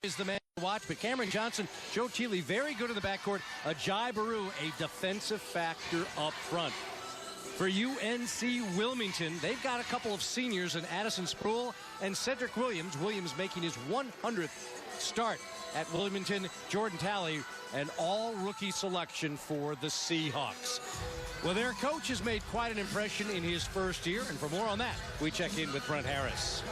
is the man to watch, but Cameron Johnson, Joe Thiele, very good in the backcourt. Ajay Baru, a defensive factor up front. For UNC Wilmington, they've got a couple of seniors in Addison Sproul and Cedrick Williams. Williams making his 100th start at Wilmington. Jordan Talley, an all-rookie selection for the Seahawks. Well, their coach has made quite an impression in his first year, and for more on that, we check in with Brent Harris.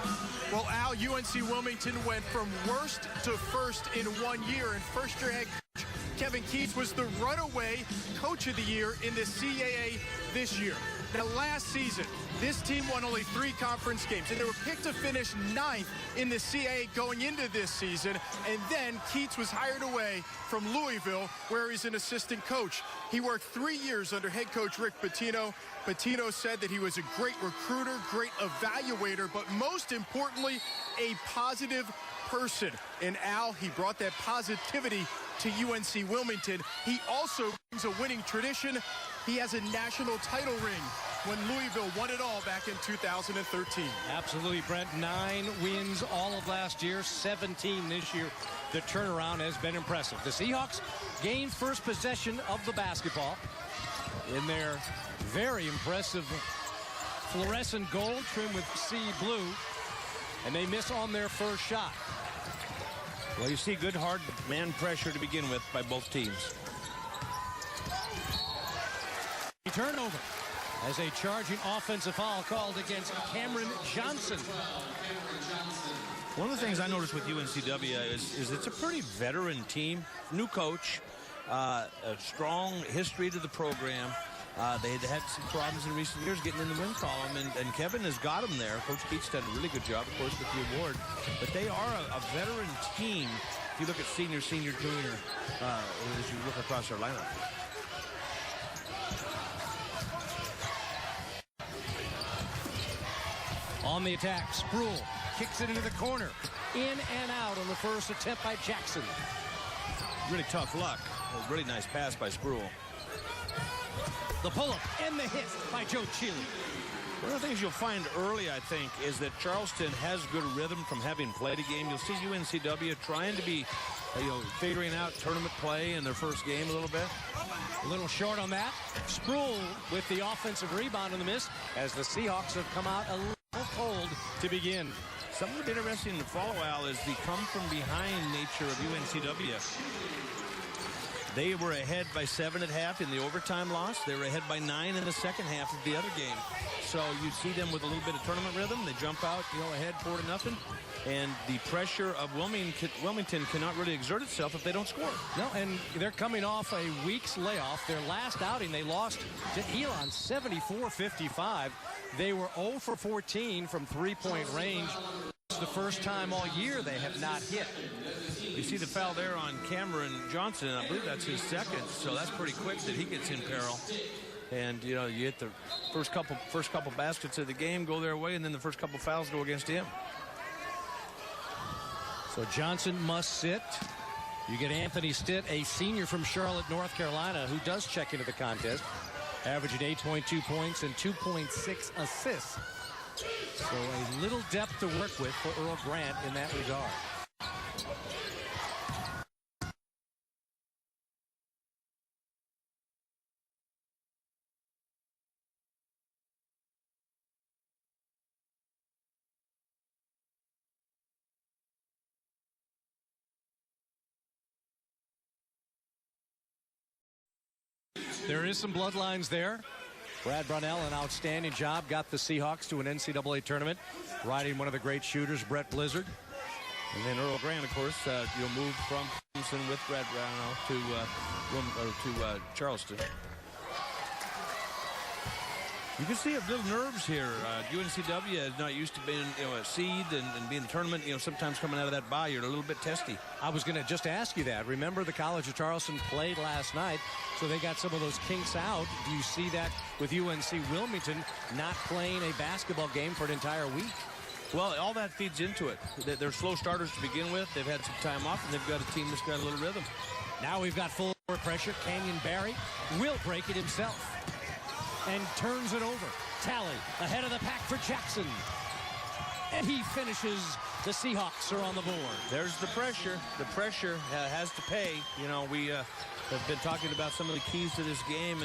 Well, Al, UNC Wilmington went from worst to first in 1 year, and first-year head coach Kevin Keatts was the runaway coach of the year in the CAA this year. Now, last season, this team won only 3 conference games, and they were picked to finish 9th in the CAA going into this season. And then Keatts was hired away from Louisville, where he's an assistant coach. He worked 3 years under head coach Rick Pitino. Pitino said that he was a great recruiter, great evaluator, but most importantly, a positive person. And Al, he brought that positivity to UNC Wilmington. He also brings a winning tradition. He has a national title ring when Louisville won it all back in 2013. Absolutely, Brent. 9 wins all of last year, 17 this year. The turnaround has been impressive. The Seahawks gained first possession of the basketball in their very impressive fluorescent gold trimmed with sea blue, and they miss on their first shot. Well, you see good hard man pressure to begin with by both teams. Turnover as a charging offensive foul called against Cameron Johnson. One of the things I noticed with UNCW is it's a pretty veteran team, new coach, a strong history to the program. They had had some problems in recent years getting in the win column, and Kevin has got them there. Coach Keatts done a really good job, of course, with the award. But they are a veteran team. If you look at senior, junior, as you look across their lineup. On the attack, Sproul kicks it into the corner. In and out on the first attempt by Jackson. Really tough luck. A really nice pass by Sproul. The pull-up and the hit by Joe Thiele. One of the things you'll find early, I think, is that Charleston has good rhythm from having played a game. You'll see UNCW trying to be, figuring out tournament play in their first game a little bit. A little short on that. Sproul with the offensive rebound in the miss as the Seahawks have come out a little cold to begin. Something that's interesting to follow, Al, is the come-from-behind nature of UNCW. They were ahead by 7 at half in the overtime loss. They were ahead by 9 in the second half of the other game. So you see them with a little bit of tournament rhythm. They jump out, ahead 4-0. And the pressure of Wilmington cannot really exert itself if they don't score. No, and they're coming off a week's layoff. Their last outing, they lost to Elon 74-55. They were 0 for 14 from three-point range. It's the first time all year they have not hit. You see the foul there on Cameron Johnson. I believe that's his second, so that's pretty quick that he gets in peril. And, you hit the first couple baskets of the game go their way, and then the first couple fouls go against him. So Johnson must sit. You get Anthony Stitt, a senior from Charlotte, North Carolina, who does check into the contest, averaging 8.2 points and 2.6 assists. So a little depth to work with for Earl Grant in that regard. There is some bloodlines there. Brad Brownell, an outstanding job, got the Seahawks to an NCAA tournament, riding one of the great shooters, Brett Blizzard. And then Earl Grant, of course, moved from Clemson with Brad Brownell to Charleston. You can see a little nerves here. UNCW is not used to being, a seed and being in the tournament. Sometimes coming out of that bye, you're a little bit testy. I was going to just ask you that. Remember, the College of Charleston played last night, so they got some of those kinks out. Do you see that with UNC Wilmington not playing a basketball game for an entire week? Well, all that feeds into it. They're slow starters to begin with. They've had some time off, and they've got a team that's got a little rhythm. Now we've got full court pressure. Kenyon Barry will break it himself and turns it over. Talley ahead of the pack for Jackson. And he finishes The Seahawks are on the board. There's the pressure. The pressure has to pay. You know, we have been talking about some of the keys to this game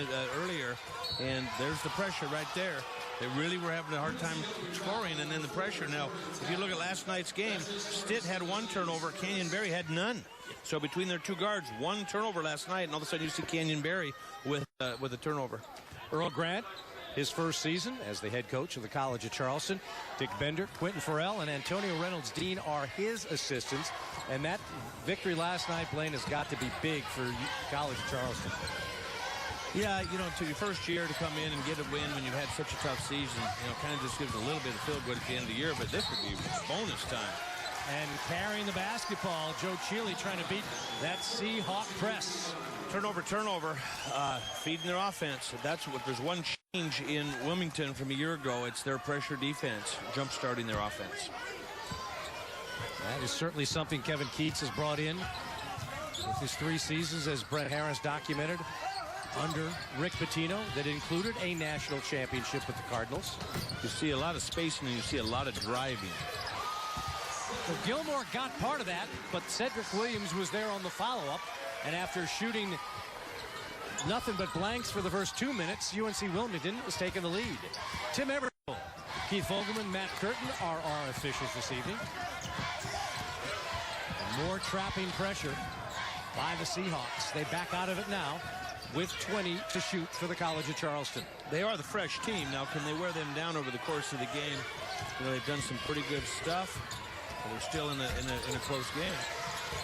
earlier, and there's the pressure right there. They really were having a hard time scoring, and then the pressure. Now, if you look at last night's game, Stitt had 1 turnover. Canyonberry had none. So between their 2 guards, 1 turnover last night, and all of a sudden you see Canyonberry with a turnover. Earl Grant, his first season as the head coach of the College of Charleston. Dick Bender, Quentin Farrell, and Antonio Reynolds Dean are his assistants. And that victory last night, Blaine, has got to be big for College of Charleston. Yeah, you know, to your first year to come in and get a win when you've had such a tough season, you know, kind of just gives a little bit of feel-good at the end of the year, but this would be bonus time. And carrying the basketball, Joe Cheeley trying to beat that Seahawk press. Turnover, feeding their offense. That's what, there's one change in Wilmington from a year ago. It's their pressure defense, jump-starting their offense. That is certainly something Kevin Keats has brought in with his 3 seasons, as Brett Harris documented, under Rick Pitino, that included a national championship with the Cardinals. You see a lot of spacing and you see a lot of driving. Well, Gilmore got part of that, but Cedrick Williams was there on the follow-up. And after shooting nothing but blanks for the first 2 minutes, UNC Wilmington was taking the lead. Tim Everett, Keith Fogelman, Matt Curtin are our officials this evening. And more trapping pressure by the Seahawks. They back out of it now with 20 to shoot for the College of Charleston. They are the fresh team. Now, can they wear them down over the course of the game? You know, they've done some pretty good stuff, but they're still in a close game.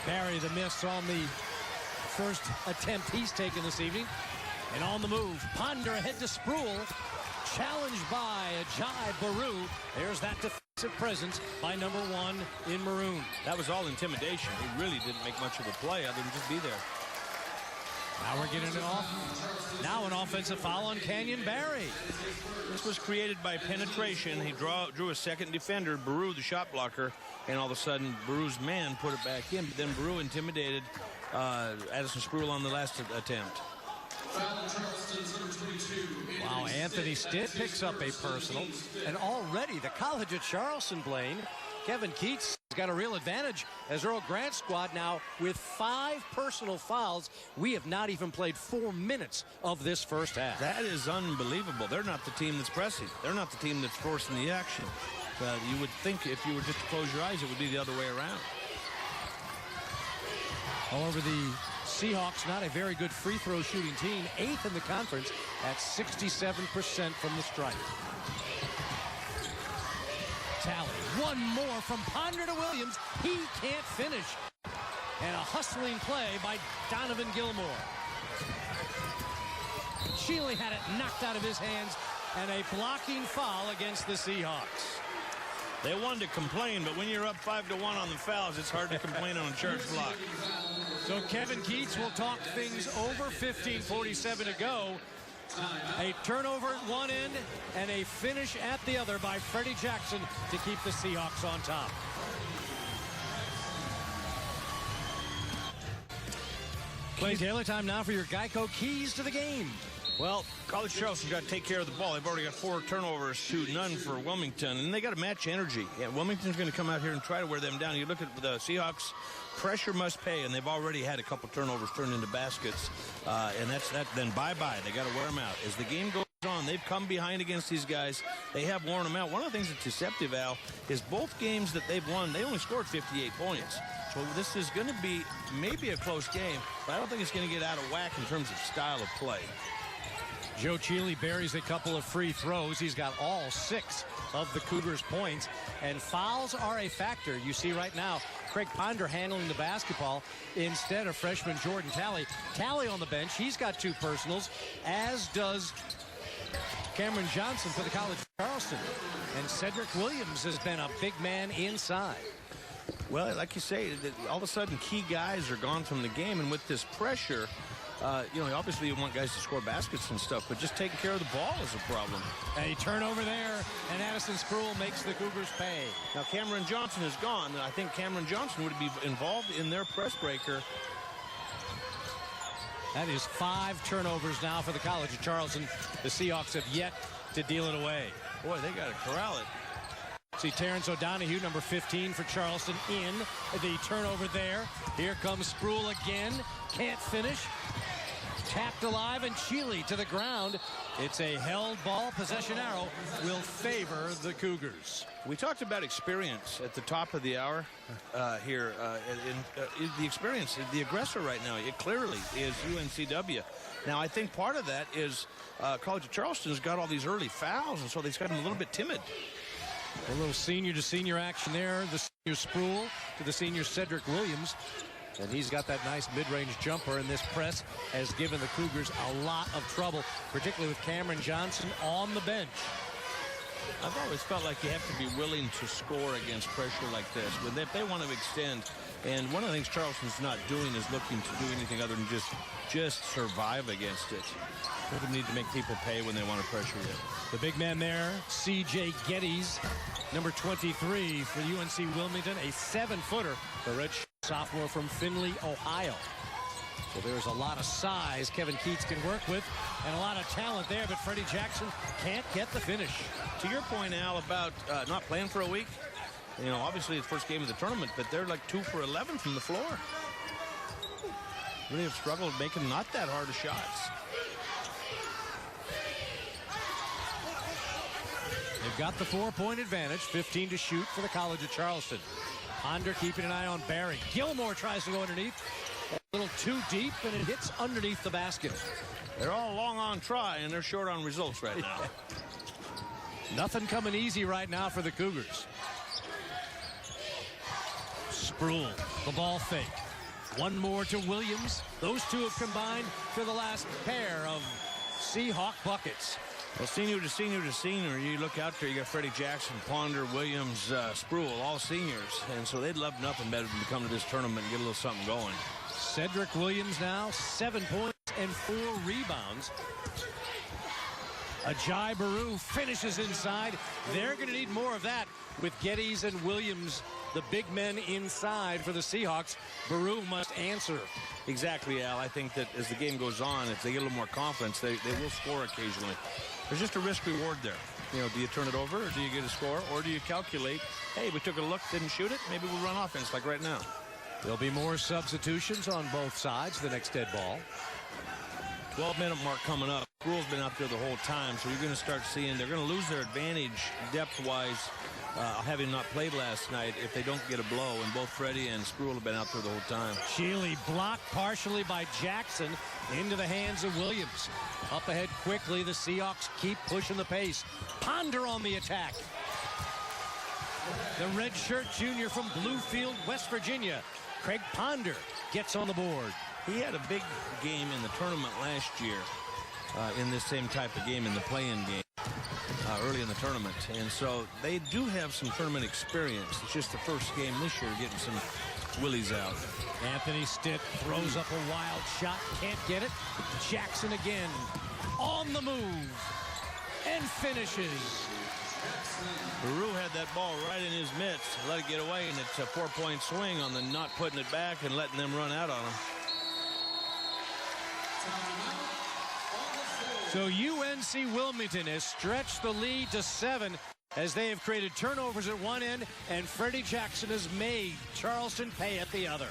Barry the miss on the first attempt he's taken this evening. And on the move, Ponder ahead to Spruill. Challenged by Ajay Baru. There's that defensive presence by number 1 in maroon. That was all intimidation. He really didn't make much of a play other than just be there. Now we're getting an offensive foul on Canyonberry. This was created by penetration. He drew a second defender, Baru, the shot blocker, and all of a sudden Baru's man put it back in. But then Baru intimidated Addison Spruill on the last attempt. Wow, Anthony Stitt picks up a personal. And already the College of Charleston, Blaine, Kevin Keats has got a real advantage as Earl Grant's squad now with 5 personal fouls. We have not even played 4 minutes of this first half. That is unbelievable. They're not the team that's pressing. They're not the team that's forcing the action. You would think if you were just to close your eyes, it would be the other way around. However, the Seahawks, not a very good free throw shooting team, 8th in the conference at 67% from the stripe. Tally, one more from Ponder to Williams. He can't finish. And a hustling play by Donovan Gilmore. Shealy had it knocked out of his hands, and a blocking foul against the Seahawks. They wanted to complain, but when you're up 5-1 on the fouls, it's hard to complain on a charge block. So Kevin Keats will talk things over. 15:47 to go. A turnover at one end and a finish at the other by Freddie Jackson to keep the Seahawks on top. Clay Taylor, time now for your Geico keys to the game. Well, College Charleston's got to take care of the ball. They've already got 4 turnovers to none for Wilmington, and they got to match energy. Yeah, Wilmington's going to come out here and try to wear them down. You look at the Seahawks, pressure must pay, and they've already had a couple turnovers turned into baskets, and that's that. Then bye-bye. They got to wear them out. As the game goes on, they've come behind against these guys. They have worn them out. One of the things that's deceptive, Al, is both games that they've won, they only scored 58 points. So this is going to be maybe a close game, but I don't think it's going to get out of whack in terms of style of play. Joe Cheeley buries a couple of free throws. He's got all 6 of the Cougars' points, and fouls are a factor. You see right now, Craig Ponder handling the basketball instead of freshman Jordan Talley. Talley on the bench. He's got 2 personals, as does Cameron Johnson for the College of Charleston. And Cedrick Williams has been a big man inside. Well, like you say, all of a sudden key guys are gone from the game, and with this pressure, you know, obviously you want guys to score baskets and stuff, but just taking care of the ball is a problem. A turnover there, and Addison Spruill makes the Cougars pay. Now Cameron Johnson is gone, and I think Cameron Johnson would be involved in their press breaker. That is 5 turnovers now for the College of Charleston. The Seahawks have yet to deal it away. Boy, they got to corral it. See Terrence O'Donohue, number 15 for Charleston, in the turnover there. Here comes Sproul again. Can't finish. Tapped alive, and Chile to the ground. It's a held ball. Possession arrow will favor the Cougars. We talked about experience at the top of the hour here. The experience, the aggressor right now, it clearly is UNCW. Now, I think part of that is College of Charleston has got all these early fouls, and so they've got them a little bit timid. A little senior-to-senior action there. The senior Sproul to the senior Cedrick Williams. And he's got that nice mid-range jumper, and this press has given the Cougars a lot of trouble, particularly with Cameron Johnson on the bench. I've always felt like you have to be willing to score against pressure like this. If they want to extend, and one of the things Charleston's not doing is looking to do anything other than just survive against it. They need to make people pay when they want to pressure you. The big man there, C.J. Geddes, number 23 for UNC Wilmington, a 7-footer, the red sophomore from Findlay, Ohio. So there's a lot of size Kevin Keats can work with, and a lot of talent there, but Freddie Jackson can't get the finish. To your point, Al, about not playing for a week, you know, obviously it's first game of the tournament, but they're like 2 for 11 from the floor. Really have struggled making not that hard of shots. They've got the 4-point advantage, 15 to shoot for the College of Charleston. Ponder keeping an eye on Barry. Gilmore tries to go underneath. A little too deep, and it hits underneath the basket. They're all long on try, and they're short on results right now. Nothing coming easy right now for the Cougars. Sproul, the ball fake. One more to Williams. Those two have combined for the last pair of Seahawk buckets. Well, senior to senior to senior, you look out there, you got Freddie Jackson, Ponder, Williams, Sproul, all seniors. And so they'd love nothing better than to come to this tournament and get a little something going. Cedrick Williams now, 7 points and 4 rebounds. Ajay Baru finishes inside. They're going to need more of that with Geddes and Williams, the big men inside for the Seahawks. Baru must answer. Exactly, Al. I think that as the game goes on, if they get a little more confidence, they will score occasionally. There's just a risk-reward there. You know, do you turn it over, or do you get a score, or do you calculate, hey, we took a look, didn't shoot it, maybe we'll run offense like right now. There'll be more substitutions on both sides, the next dead ball. 12-minute mark coming up. Sproul's been out there the whole time, so you're going to start seeing they're going to lose their advantage depth-wise, having not played last night if they don't get a blow, and both Freddie and Sproul have been out there the whole time. Chile blocked partially by Jackson into the hands of Williams. Up ahead quickly, the Seahawks keep pushing the pace. Ponder on the attack. The redshirt junior from Bluefield, West Virginia, Craig Ponder, gets on the board. He had a big game in the tournament last year, in this same type of game, in the play-in game, early in the tournament. And so they do have some tournament experience. It's just the first game this year getting some willies out. Anthony Stitt throws up a wild shot, can't get it. Jackson again on the move and finishes. Baru had that ball right in his mitts, let it get away, and it's a 4-point swing on the not putting it back and letting them run out on him. So UNC Wilmington has stretched the lead to 7 as they have created turnovers at one end, and Freddie Jackson has made Charleston pay at the other.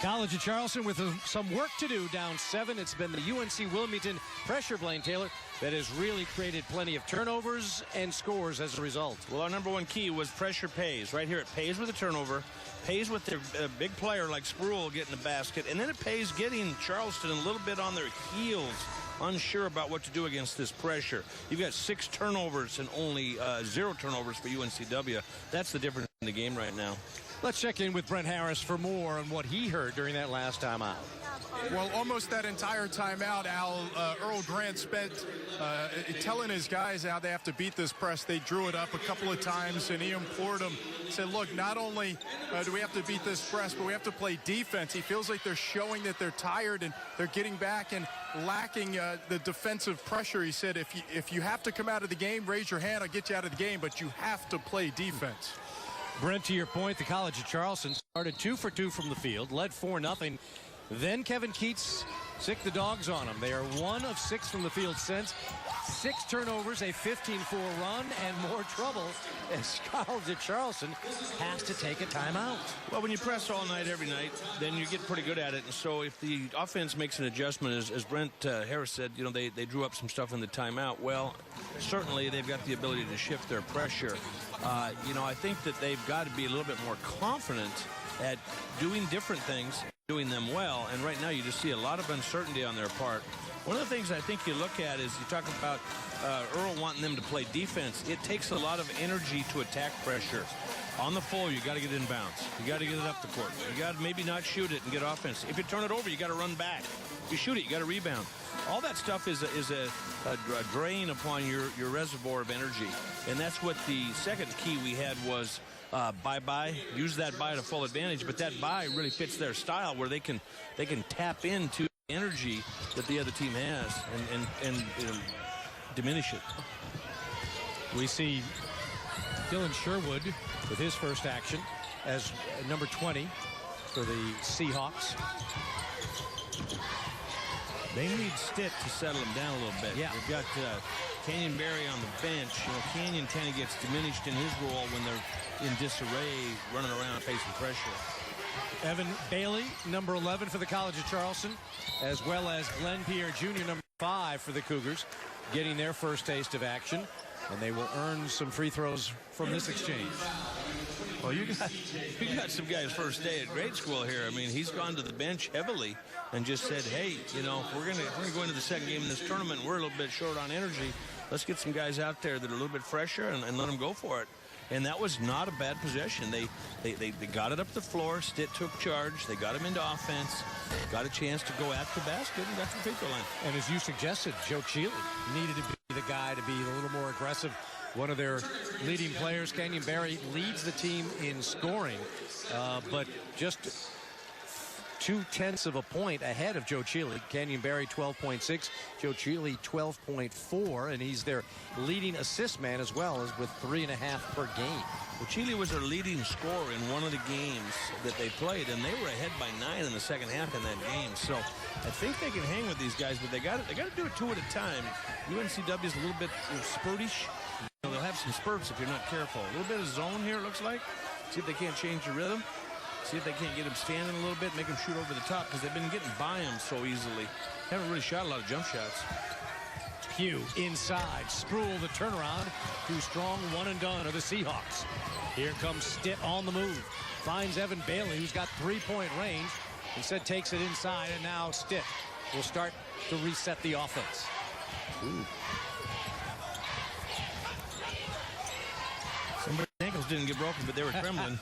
College of Charleston with some work to do, down 7. It's been the UNC Wilmington pressure, Blaine Taylor, that has really created plenty of turnovers and scores as a result. Well, our number one key was pressure pays. Right here, it pays with a turnover, pays with their big player like Sproul getting the basket, and then it pays getting Charleston a little bit on their heels, unsure about what to do against this pressure. You've got 6 turnovers and only 0 turnovers for UNCW. That's the difference in the game right now. Let's check in with Brent Harris for more on what he heard during that last time out. Well, almost that entire timeout, Al, Earl Grant spent telling his guys how they have to beat this press. They drew it up a couple of times, and he implored them. He said, look, not only do we have to beat this press, but we have to play defense. He feels like they're showing that they're tired and they're getting back and lacking the defensive pressure. He said, if you have to come out of the game, raise your hand, I'll get you out of the game, but you have to play defense. Brent, to your point, the College of Charleston started 2 for 2 from the field, led 4-0. Then Kevin Keats Sick the dogs on them. They are 1 of 6 from the field since. 6 turnovers, a 15-4 run, and more trouble as College Charleston has to take a timeout. Well, when you press all night, every night, then you get pretty good at it. And so if the offense makes an adjustment, as Brent Harris said, you know, they drew up some stuff in the timeout. Well, certainly they've got the ability to shift their pressure. You know, I think that they've got to be a little bit more confident at doing different things, doing them well. And right now you just see a lot of uncertainty on their part. One of the things I think you look at is you talk about Earl wanting them to play defense. It takes a lot of energy to attack pressure. On the full, you got to get in bounds. You got to get it up the court. You got to maybe not shoot it and get offense. If you turn it over, you got to run back. If you shoot it, you got to rebound. All that stuff is a drain upon your reservoir of energy. And that's what the second key we had was bye-bye. Use that bye to full advantage. But that bye really fits their style where they can tap into energy that the other team has and diminish it. We see Dylan Sherwood with his first action as number 20 for the Seahawks. They need Stitt to settle him down a little bit. Yeah. They've got Canyon Barry on the bench. You know, Canyon kind of gets diminished in his role when they're in disarray, running around facing pressure. Evan Bailey, number 11 for the College of Charleston, as well as Glenn Pierre Jr., number 5 for the Cougars, getting their first taste of action. And they will earn some free throws from this exchange. Well, you got some guys first day at grade school here. I mean, he's gone to the bench heavily and just said, hey, you know, we're gonna go into the second game in this tournament. We're a little bit short on energy. Let's get some guys out there that are a little bit fresher and let them go for it. And that was not a bad possession. They got it up the floor. Stitt took charge. They got him into offense. Got a chance to go at the basket and got to the free throw line. And as you suggested, Joe Chealy needed to be the guy to be a little more aggressive. One of their leading players, Canyon Barry, leads the team in scoring, but just 0.2 of a point ahead of Joe Chealy. Canyon Barry 12.6, Joe Chealy 12.4, and he's their leading assist man as well, as with 3.5 per game. Well, Chealy was their leading scorer in one of the games that they played, and they were ahead by 9 in the second half in that game. So I think they can hang with these guys, but they got to do it 2 at a time. UNCW is a little bit spurtish. You know, they'll have some spurts if you're not careful. A little bit of zone here, it looks like. See if they can't change the rhythm. See if they can't get him standing a little bit, make him shoot over the top, because they've been getting by him so easily. Haven't really shot a lot of jump shots. Pugh inside. Spruill the turnaround. Too strong, one and done are the Seahawks. Here comes Stitt on the move. Finds Evan Bailey, who's got 3-point range. Instead takes it inside, and now Stitt will start to reset the offense. Ooh. Somebody's ankles didn't get broken, but they were trembling.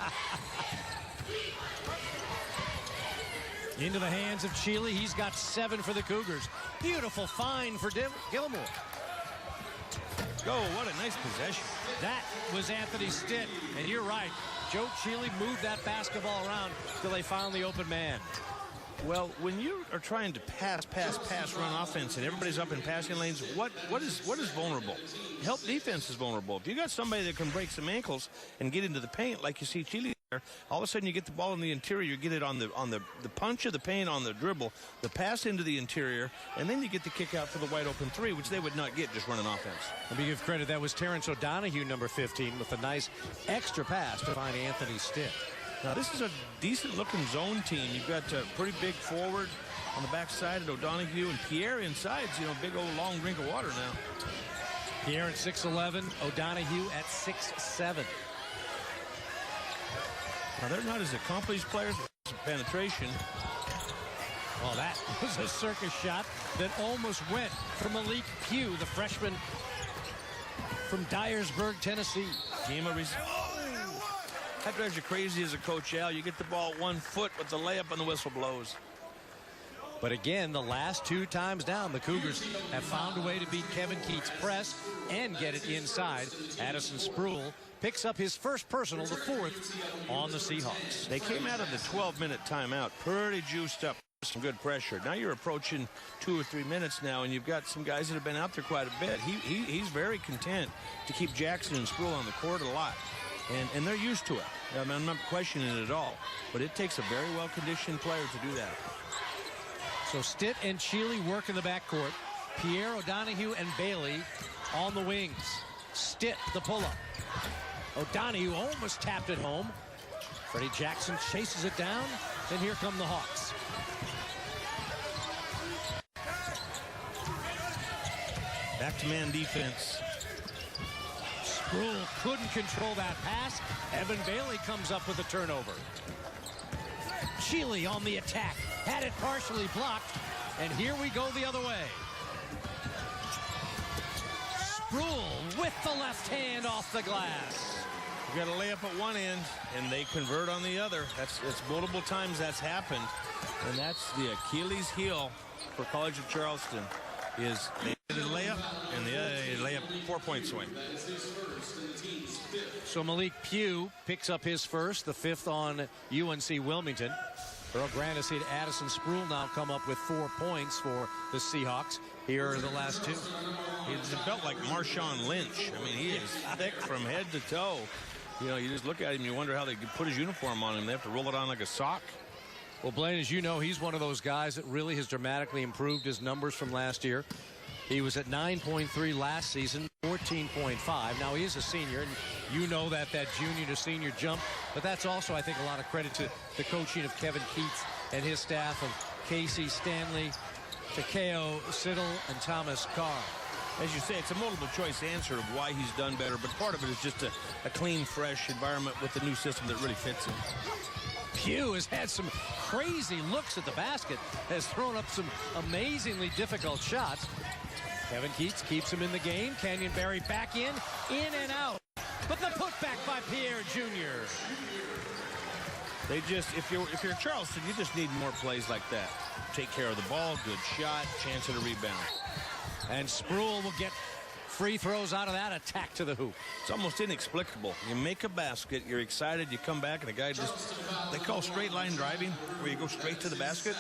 Into the hands of Chealy. He's got 7 for the Cougars. Beautiful find for Gilmore. Oh, what a nice possession. That was Anthony Stitt. And you're right. Joe Chealy moved that basketball around till they found the open man. Well, when you are trying to pass, run offense, and everybody's up in passing lanes, what is vulnerable? Help defense is vulnerable. If you got somebody that can break some ankles and get into the paint like you see Chealy there, all of a sudden you get the ball in the interior, you get it on the punch of the paint on the dribble, the pass into the interior, and then you get the kick out for the wide open 3, which they would not get just running offense. Let me give credit. That was Terrence O'Donohue, number 15, with a nice extra pass to find Anthony Stitt. Now, this is a decent-looking zone team. You've got a pretty big forward on the backside at O'Donohue, and Pierre inside's, you know, big old long drink of water now. Pierre at 6'11", O'Donohue at 6'7". Now, they're not as accomplished players with penetration. Well, that was a circus shot that almost went for Malik Pugh, the freshman from Dyersburg, Tennessee. Game of that drives you crazy as a coach, Al. You get the ball at 1 foot with the layup and the whistle blows. But again, the last 2 times down, the Cougars have found a way to beat Kevin Keats' press and get it inside. Addison Spruill picks up his first personal, the 4th, on the Seahawks. They came out of the 12-minute timeout pretty juiced up. Some good pressure. Now you're approaching 2 or 3 minutes now, and you've got some guys that have been out there quite a bit. He's very content to keep Jackson and Spruill on the court a lot. And they're used to it. I mean, I'm not questioning it at all. But it takes a very well-conditioned player to do that. So Stitt and Shealy work in the backcourt. Pierre, O'Donohue, and Bailey on the wings. Stitt, the pull-up. O'Donohue almost tapped it home. Freddie Jackson chases it down, and here come the Hawks. Back to man defense. Sproul couldn't control that pass. Evan Bailey comes up with a turnover. Shealy on the attack. Had it partially blocked, and here we go the other way. Sproul with the left hand off the glass. You got a layup at one end, and they convert on the other. That's multiple times that's happened, and that's the Achilles heel for College of Charleston. Is they did a layup, and the layup 4-point swing. So Malik Pugh picks up his first, the 5th on UNC Wilmington. Earl Grant has seen Addison Sproul now come up with 4 points for the Seahawks. Here are the last 2. It's felt like Marshawn Lynch. I mean, he is thick from head to toe. You know, you just look at him, you wonder how they could put his uniform on him. They have to roll it on like a sock. Well, Blaine, as you know, he's one of those guys that really has dramatically improved his numbers from last year. He was at 9.3 last season, 14.5. Now he is a senior, and you know that junior to senior jump. But that's also, I think, a lot of credit to the coaching of Kevin Keats and his staff of Casey, Stanley, Takeo, Siddle, and Thomas Carr. As you say, it's a multiple choice answer of why he's done better, but part of it is just a clean, fresh environment with the new system that really fits him. Pugh has had some crazy looks at the basket, has thrown up some amazingly difficult shots. Kevin Keats keeps him in the game. Canyon Barry back in and out. But the putback by Pierre Jr. They just, if you're Charleston, you just need more plays like that. Take care of the ball, good shot, chance at a rebound. And Sproul will get free throws out of that attack to the hoop. It's almost inexplicable. You make a basket, you're excited, you come back, and the guy just, they call straight line driving, where you go straight to the basket.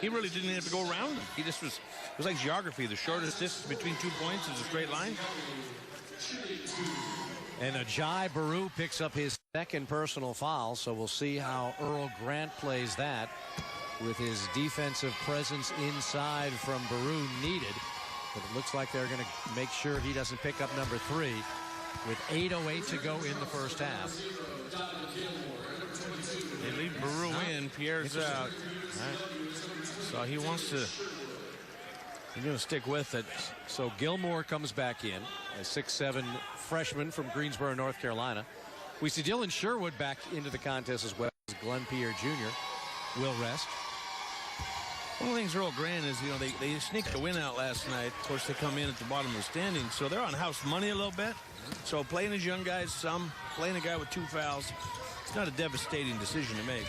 He really didn't have to go around him. He just was, it was like geography. The shortest distance between 2 points is a straight line. And Ajay Baru picks up his 2nd personal foul, so we'll see how Earl Grant plays that with his defensive presence inside from Baru needed. But it looks like they're going to make sure he doesn't pick up number 3 with 8:08 to go in the first half. They leave Baru in. Pierre's out. So he wants to, he's going to stick with it. So Gilmore comes back in, a 6'7" freshman from Greensboro, North Carolina. We see Dylan Sherwood back into the contest as well as Glenn Pierre Jr. will rest. One of the things Earl Grant is, you know, they sneaked the win out last night. Of course, they come in at the bottom of the standings, so they're on house money a little bit. So playing his young guys some, playing a guy with 2 fouls, it's not a devastating decision to make.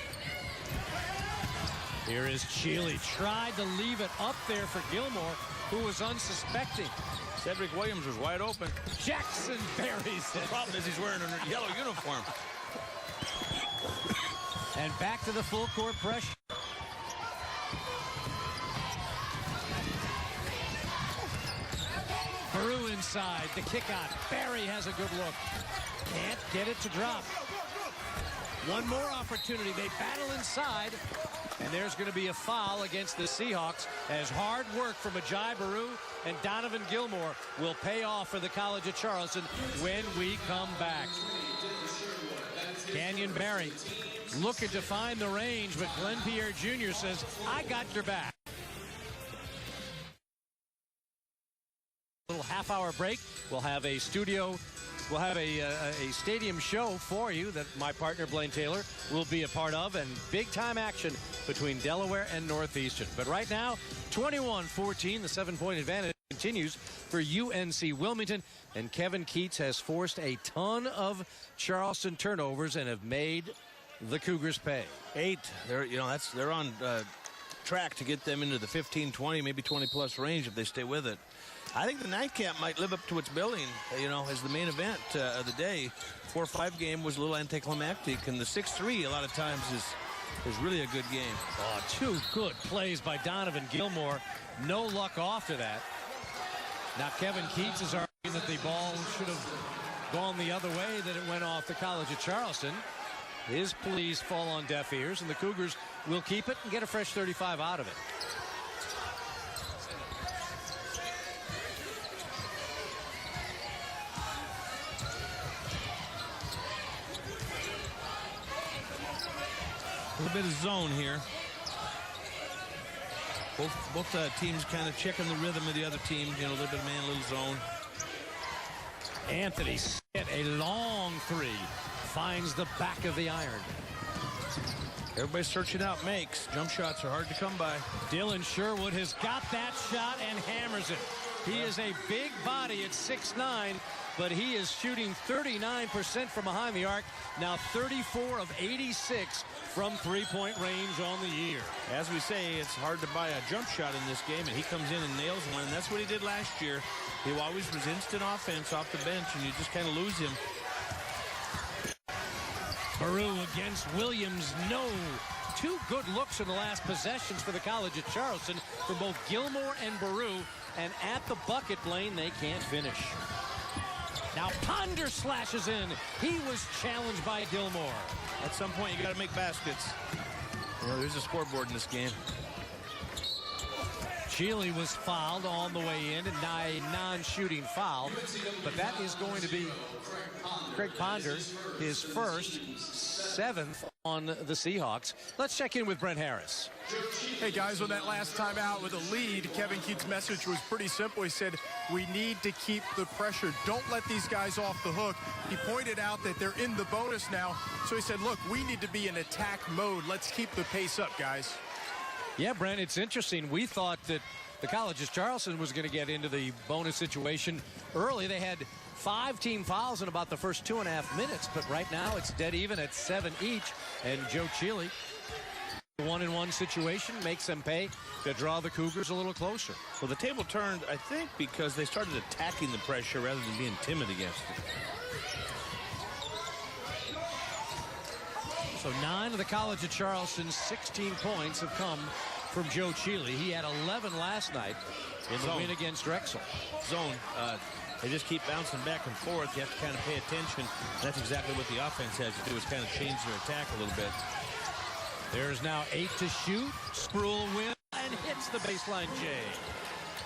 Here is Shealy. Tried to leave it up there for Gilmore, who was unsuspecting. Cedrick Williams was wide open. Jackson buries it. The problem is he's wearing a yellow uniform. And back to the full court pressure. Baru inside, the kick out. Barry has a good look. Can't get it to drop. One more opportunity. They battle inside. And there's going to be a foul against the Seahawks as hard work from Ajay Baru and Donovan Gilmore will pay off for the College of Charleston when we come back. Canyon Barry looking to find the range, but Glenn Pierre Jr. says, I got your back. Little half-hour break. We'll have a studio. We'll have a stadium show for you that my partner Blaine Taylor will be a part of, and big-time action between Delaware and Northeastern. But right now, 21-14, the 7-point advantage continues for UNC Wilmington, and Kevin Keats has forced a ton of Charleston turnovers and have made the Cougars pay. 8. They're on track to get them into the 15, 20, maybe 20-plus range if they stay with it. I think the nightcap might live up to its billing, as the main event of the day. 4-5 game was a little anticlimactic, and the 6-3 a lot of times is really a good game. Oh, 2 good plays by Donovan Gilmore. No luck off to that. Now Kevin Keats is arguing that the ball should have gone the other way, that it went off the College of Charleston. His pleas fall on deaf ears, and the Cougars will keep it and get a fresh 35 out of it. A little bit of zone here. Both teams kind of checking the rhythm of the other team. You know, a little bit of man, a little zone. Anthony hit a long three. Finds the back of the iron. Everybody's searching out makes. Jump shots are hard to come by. Dylan Sherwood has got that shot and hammers it. He is a big body at 6'9", but he is shooting 39% from behind the arc. Now 34 of 86 from three-point range on the year. As we say, it's hard to buy a jump shot in this game, and he comes in and nails one, and that's what he did last year. He always was instant offense off the bench, and you just kind of lose him. Baru against Williams. No. Two good looks in the last possessions for the College at Charleston for both Gilmore and Baru. And at the bucket, Blaine, they can't finish. Now Ponder slashes in. He was challenged by Gilmore. At some point, you got to make baskets. You know, there's a scoreboard in this game. Shealy was fouled on the way in, and a non-shooting foul. But that is going to be Craig Ponder, his first, 7th on the Seahawks. Let's check in with Brent Harris. Hey, guys, on that last time out with a lead, Kevin Keatts' message was pretty simple. He said, we need to keep the pressure. Don't let these guys off the hook. He pointed out that they're in the bonus now. So he said, look, we need to be in attack mode. Let's keep the pace up, guys. Yeah, Brent, it's interesting. We thought that the College of Charleston was going to get into the bonus situation early. They had 5 team fouls in about the first 2.5 minutes, but right now it's dead even at 7 each. And Joe Shealy, 1-on-1 situation, makes them pay to draw the Cougars a little closer. Well, the table turned, I think, because they started attacking the pressure rather than being timid against it. So 9 of the College of Charleston's 16 points have come from Joe Shealy. He had 11 last night in the win against Drexel. Zone. They just keep bouncing back and forth. You have to kind of pay attention. That's exactly what the offense has to do, is kind of change their attack a little bit. There's now 8 to shoot. Spruill wins and hits the baseline J.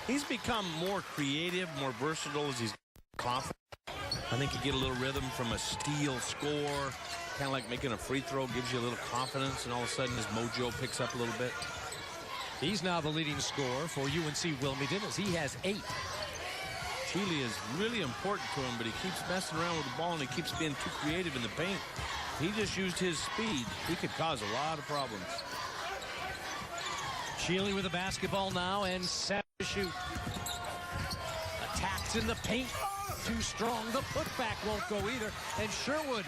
He's become more creative, more versatile as he's confident. I think you get a little rhythm from a steal score. Kind of like making a free throw gives you a little confidence, and all of a sudden his mojo picks up a little bit. He's now the leading scorer for UNC Wilmington as he has 8. Shealy is really important to him, but he keeps messing around with the ball and he keeps being too creative in the paint. He just used his speed. He could cause a lot of problems. Shealy with the basketball now and 7 to shoot. Attacks in the paint. Too strong. The putback won't go either. And Sherwood,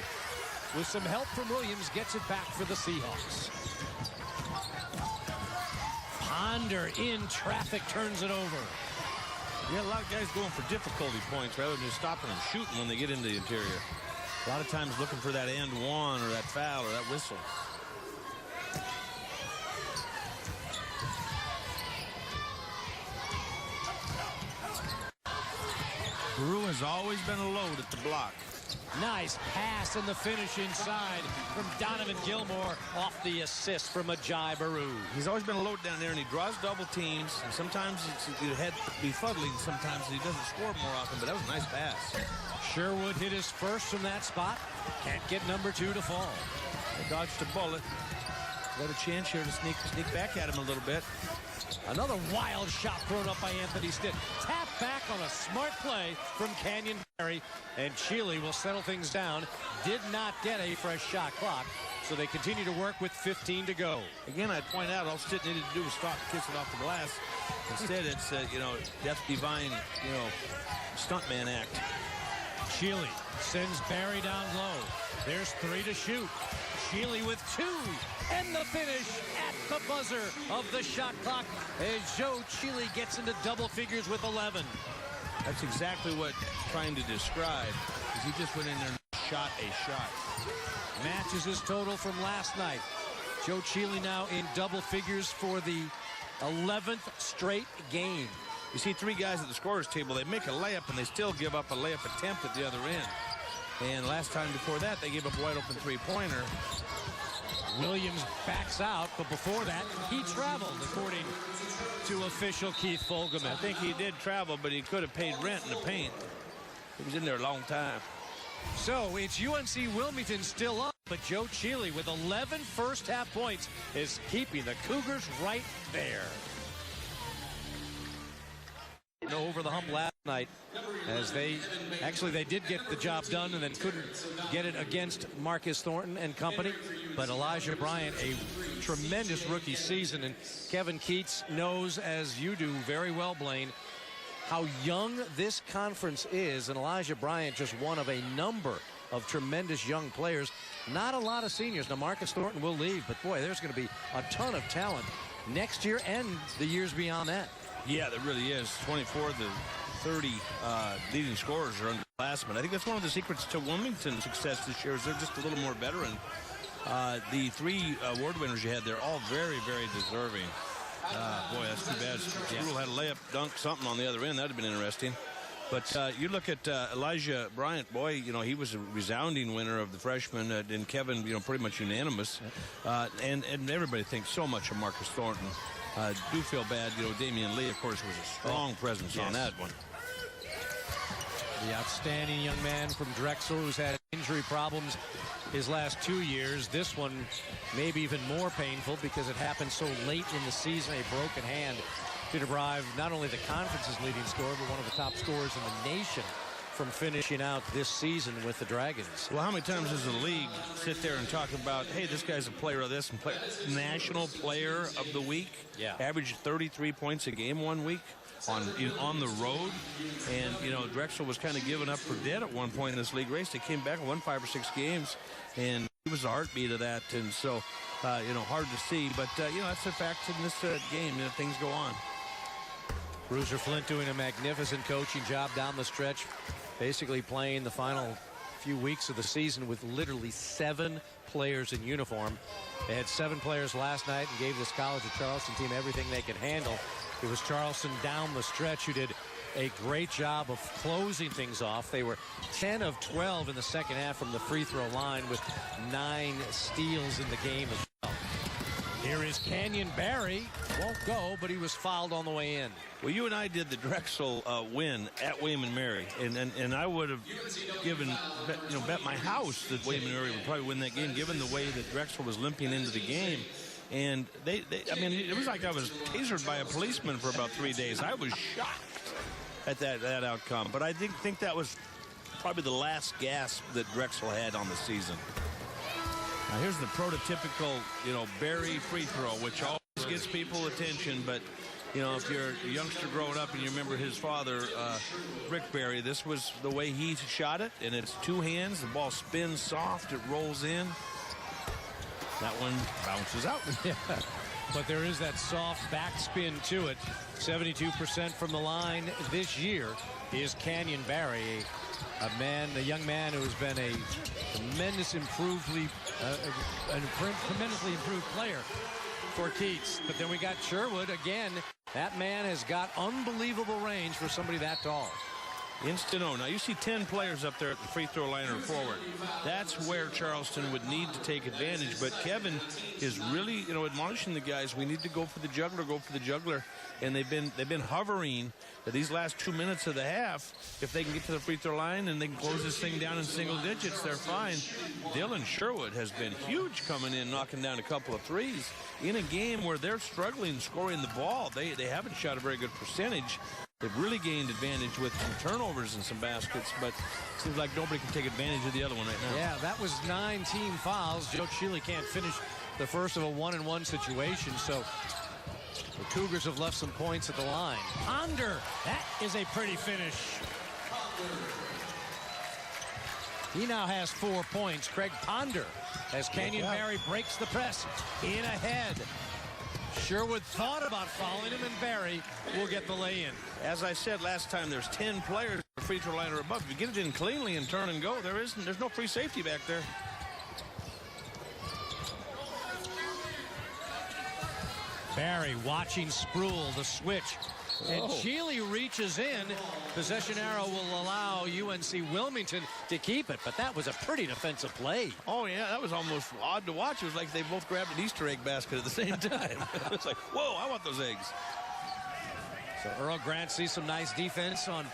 with some help from Williams, gets it back for the Seahawks. Ponder in traffic turns it over. Yeah, a lot of guys going for difficulty points rather than just stopping and shooting when they get into the interior. A lot of times looking for that and one or that foul or that whistle. Baru has always been a load at the block. Nice pass and the finish inside from Donovan Gilmore off the assist from Ajay Baru. He's always been a load down there, and he draws double teams. And sometimes it's your head befuddling. Sometimes he doesn't score more often, but that was a nice pass. Sherwood hit his first from that spot. Can't get number 2 to fall. They dodged a bullet. Got a chance here to sneak back at him a little bit. Another wild shot thrown up by Anthony Stitt. Tap back on a smart play from Canyon Barry, and Shealy will settle things down. Did not get a fresh shot clock, so they continue to work with 15 to go. Again, I'd point out all Stitt needed to do was stop and kiss it off the glass. Instead, it's Death Divine, stuntman act. Shealy sends Barry down low. There's 3 to shoot. Shealy with 2, and the finish at the buzzer of the shot clock as Joe Shealy gets into double figures with 11. That's exactly what I'm trying to describe, is he just went in there and shot a shot. Matches his total from last night. Joe Shealy now in double figures for the 11th straight game. You see 3 guys at the scorer's table, they make a layup and they still give up a layup attempt at the other end. And last time before that, they gave up a wide open 3-pointer. Williams backs out, but before that, he traveled, according to official Keith Fulgham. I think he did travel, but he could have paid rent in the paint. He was in there a long time. So it's UNC Wilmington still up, but Joe Cheely with 11 first-half points is keeping the Cougars right there. Over the hump last night as they did get the job done and then couldn't get it against Marcus Thornton and company. But Elijah Bryant, a tremendous rookie season, and Kevin Keats knows, as you do very well, Blaine, how young this conference is, and Elijah Bryant just one of a number of tremendous young players. Not a lot of seniors. Now Marcus Thornton will leave, but boy, there's going to be a ton of talent next year and the years beyond that. Yeah, there really is. 24 of the 30 leading scorers are underclassmen. I think that's one of the secrets to Wilmington's success this year is they're just a little more veteran. The 3 award winners you had, they're all very, very deserving. Boy, that's too bad. Sproul had a layup, dunk, something on the other end. That would have been interesting. But you look at Elijah Bryant, boy, you know, he was a resounding winner of the freshman, and Kevin, you know, pretty much unanimous. And everybody thinks so much of Marcus Thornton. Do feel bad, you know, Damian Lee, of course, was a strong presence on that one. The outstanding young man from Drexel who's had injury problems his last 2 years. This one maybe even more painful because it happened so late in the season. A broken hand to deprive not only the conference's leading scorer, but one of the top scorers in the nation from finishing out this season with the Dragons. Well, how many times does the league sit there and talk about, hey, this guy's a player of this and national player of the week? Yeah. Averaged 33 points a game 1 week on the road. And, you know, Drexel was kind of given up for dead at one point in this league race. They came back and won 5 or 6 games, and he was the heartbeat of that. And so, you know, hard to see. But, you know, that's a fact in this game. You know, things go on. Bruiser Flint doing a magnificent coaching job down the stretch, basically playing the final few weeks of the season with literally 7 players in uniform. They had 7 players last night and gave this College of Charleston team everything they could handle. It was Charleston down the stretch who did a great job of closing things off. They were 10 of 12 in the second half from the free throw line with 9 steals in the game as well. Here is Canyon Barry. Won't go, but he was fouled on the way in. Well, you and I did the Drexel win at William & Mary, and I would have bet my house that William & Mary would probably win that game, given the way that Drexel was limping into the game. And I mean, it was like I was tasered by a policeman for about 3 days. I was shocked at that outcome. But I think that was probably the last gasp that Drexel had on the season. Now here's the prototypical, you know, Barry free throw, which always gets people attention. But, you know, if you're a youngster growing up and you remember his father, Rick Barry, this was the way he shot it. And it's 2 hands. The ball spins soft. It rolls in. That one bounces out. Yeah. But there is that soft backspin to it. 72% from the line this year is Canyon Barry, a young man who has been a tremendously improved player for Keats. But then we got Sherwood again. That man has got unbelievable range for somebody that tall. Instant O. Now you see 10 players up there at the free throw line or forward. That's where Charleston would need to take advantage. But Kevin is really, you know, admonishing the guys. We need to go for the juggler, go for the juggler. And they've been hovering these last 2 minutes of the half. If they can get to the free throw line and they can close this thing down in single digits, they're fine. Dylan Sherwood has been huge coming in, knocking down a couple of threes in a game where they're struggling scoring the ball. They haven't shot a very good percentage. They've really gained advantage with some turnovers and some baskets, but it seems like nobody can take advantage of the other one right now. Yeah, that was 9 team fouls. Joe Cheely can't finish the first of a 1-and-1 situation, so the Cougars have left some points at the line. Ponder, that is a pretty finish. He now has 4 points. Craig Ponder, as Canyon Barry breaks the press in ahead. Sherwood thought about fouling him, and Barry will get the lay-in. As I said last time, there's 10 players at the free throw line or above. If you get it in cleanly and turn and go, there's no free safety back there. Barry watching Sproul, the switch. And Cheely reaches in. Possession arrow will allow UNC Wilmington to keep it, but that was a pretty defensive play. Oh, yeah, that was almost odd to watch. It was like they both grabbed an Easter egg basket at the same time. It's like, whoa, I want those eggs. So Earl Grant sees some nice defense on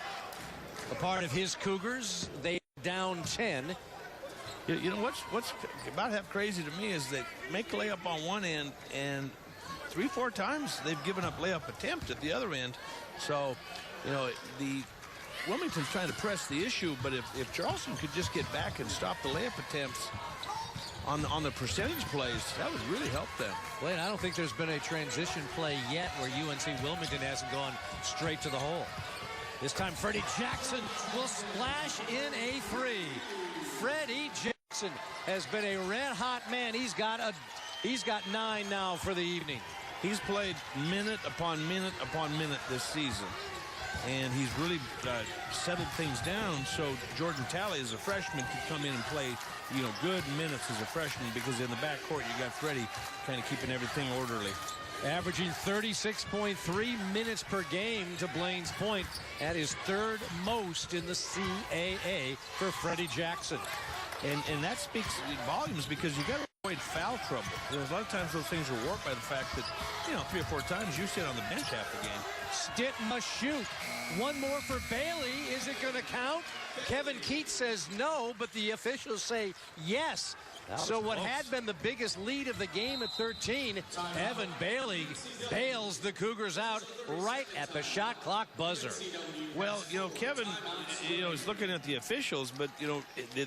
the part of his Cougars. They down 10. You know, what's about half crazy to me is they make a layup on one end, and 3-4 times they've given up layup attempt at the other end. So, you know, the Wilmington's trying to press the issue, but if Charleston could just get back and stop the layup attempts on the percentage plays, that would really help them. Blaine, I don't think there's been a transition play yet where UNC Wilmington hasn't gone straight to the hole. This time Freddie Jackson will splash in a three. Freddie Jackson has been a red-hot man. He's got 9 now for the evening. He's played minute upon minute upon minute this season, and he's really settled things down so Jordan Talley as a freshman could come in and play, you know, good minutes as a freshman, because in the backcourt you got Freddie kind of keeping everything orderly. Averaging 36.3 minutes per game, to Blaine's point, at his third most in the CAA for Freddie Jackson. And that speaks volumes, because you got to avoid foul trouble. There's a lot of times those things are warped by the fact that, you know, 3 or 4 times you sit on the bench half the game. Stitt must shoot. One more for Bailey. Is it going to count? Kevin Keats says no, but the officials say yes. So what had been the biggest lead of the game at 13, Evan Bailey bails the Cougars out right at the shot clock buzzer. Well, you know, Kevin, you know, is looking at the officials, but, you know,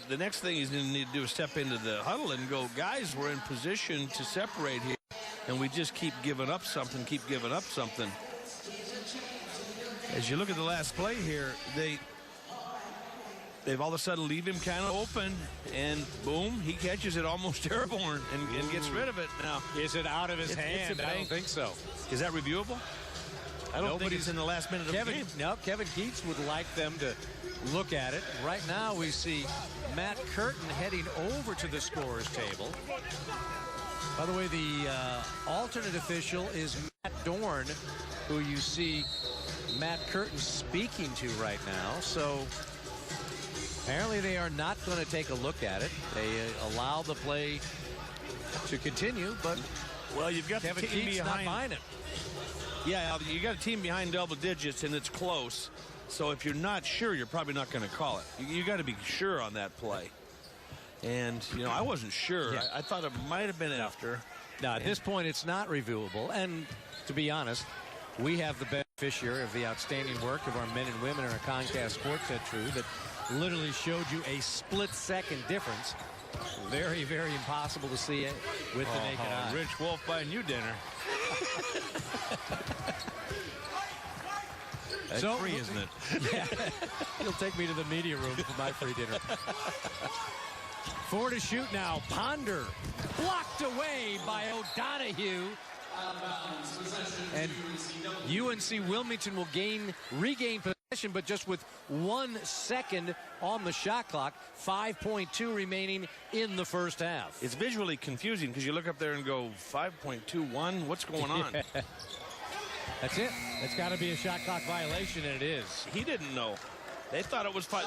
the next thing he's going to need to do is step into the huddle and go, guys, we're in position to separate here, and we just keep giving up something, keep giving up something. As you look at the last play here, they've all of a sudden leave him kind of open, and boom, he catches it almost airborne and gets rid of it. Now, is it out of his hand? I don't think so. Is that reviewable? I don't think it's in the last minute of the game. No, Kevin Keats would like them to look at it. Right now we see Matt Curtin heading over to the scorer's table. By the way, the alternate official is Matt Dorn, who you see Matt Curtin speaking to right now. So apparently they are not going to take a look at it. They allow the play to continue, but well, you've got Kevin the team Keats behind. not buying it. Yeah, you got a team behind double digits, and it's close. So if you're not sure, you're probably not going to call it. You got to be sure on that play. And, you know, I wasn't sure. Yeah. I thought it might have been after. Now, at this point, it's not reviewable. And to be honest, we have the beneficiary of the outstanding work of our men and women in our Comcast Sportsnet crew that literally showed you a split-second difference. Very, very impossible to see it with the naked eye. Rich Wolf buying you dinner. That's so free, isn't it? Yeah. He'll take me to the media room for my free dinner. 4 to shoot now. Ponder blocked away by O'Donohue. And UNC Wilmington will regain possession, but just with 1 second on the shot clock. 5.2 remaining in the first half. It's visually confusing because you look up there and go 5.21. What's going on? That's it. It's got to be a shot clock violation, and it is. He didn't know. They thought it was 5.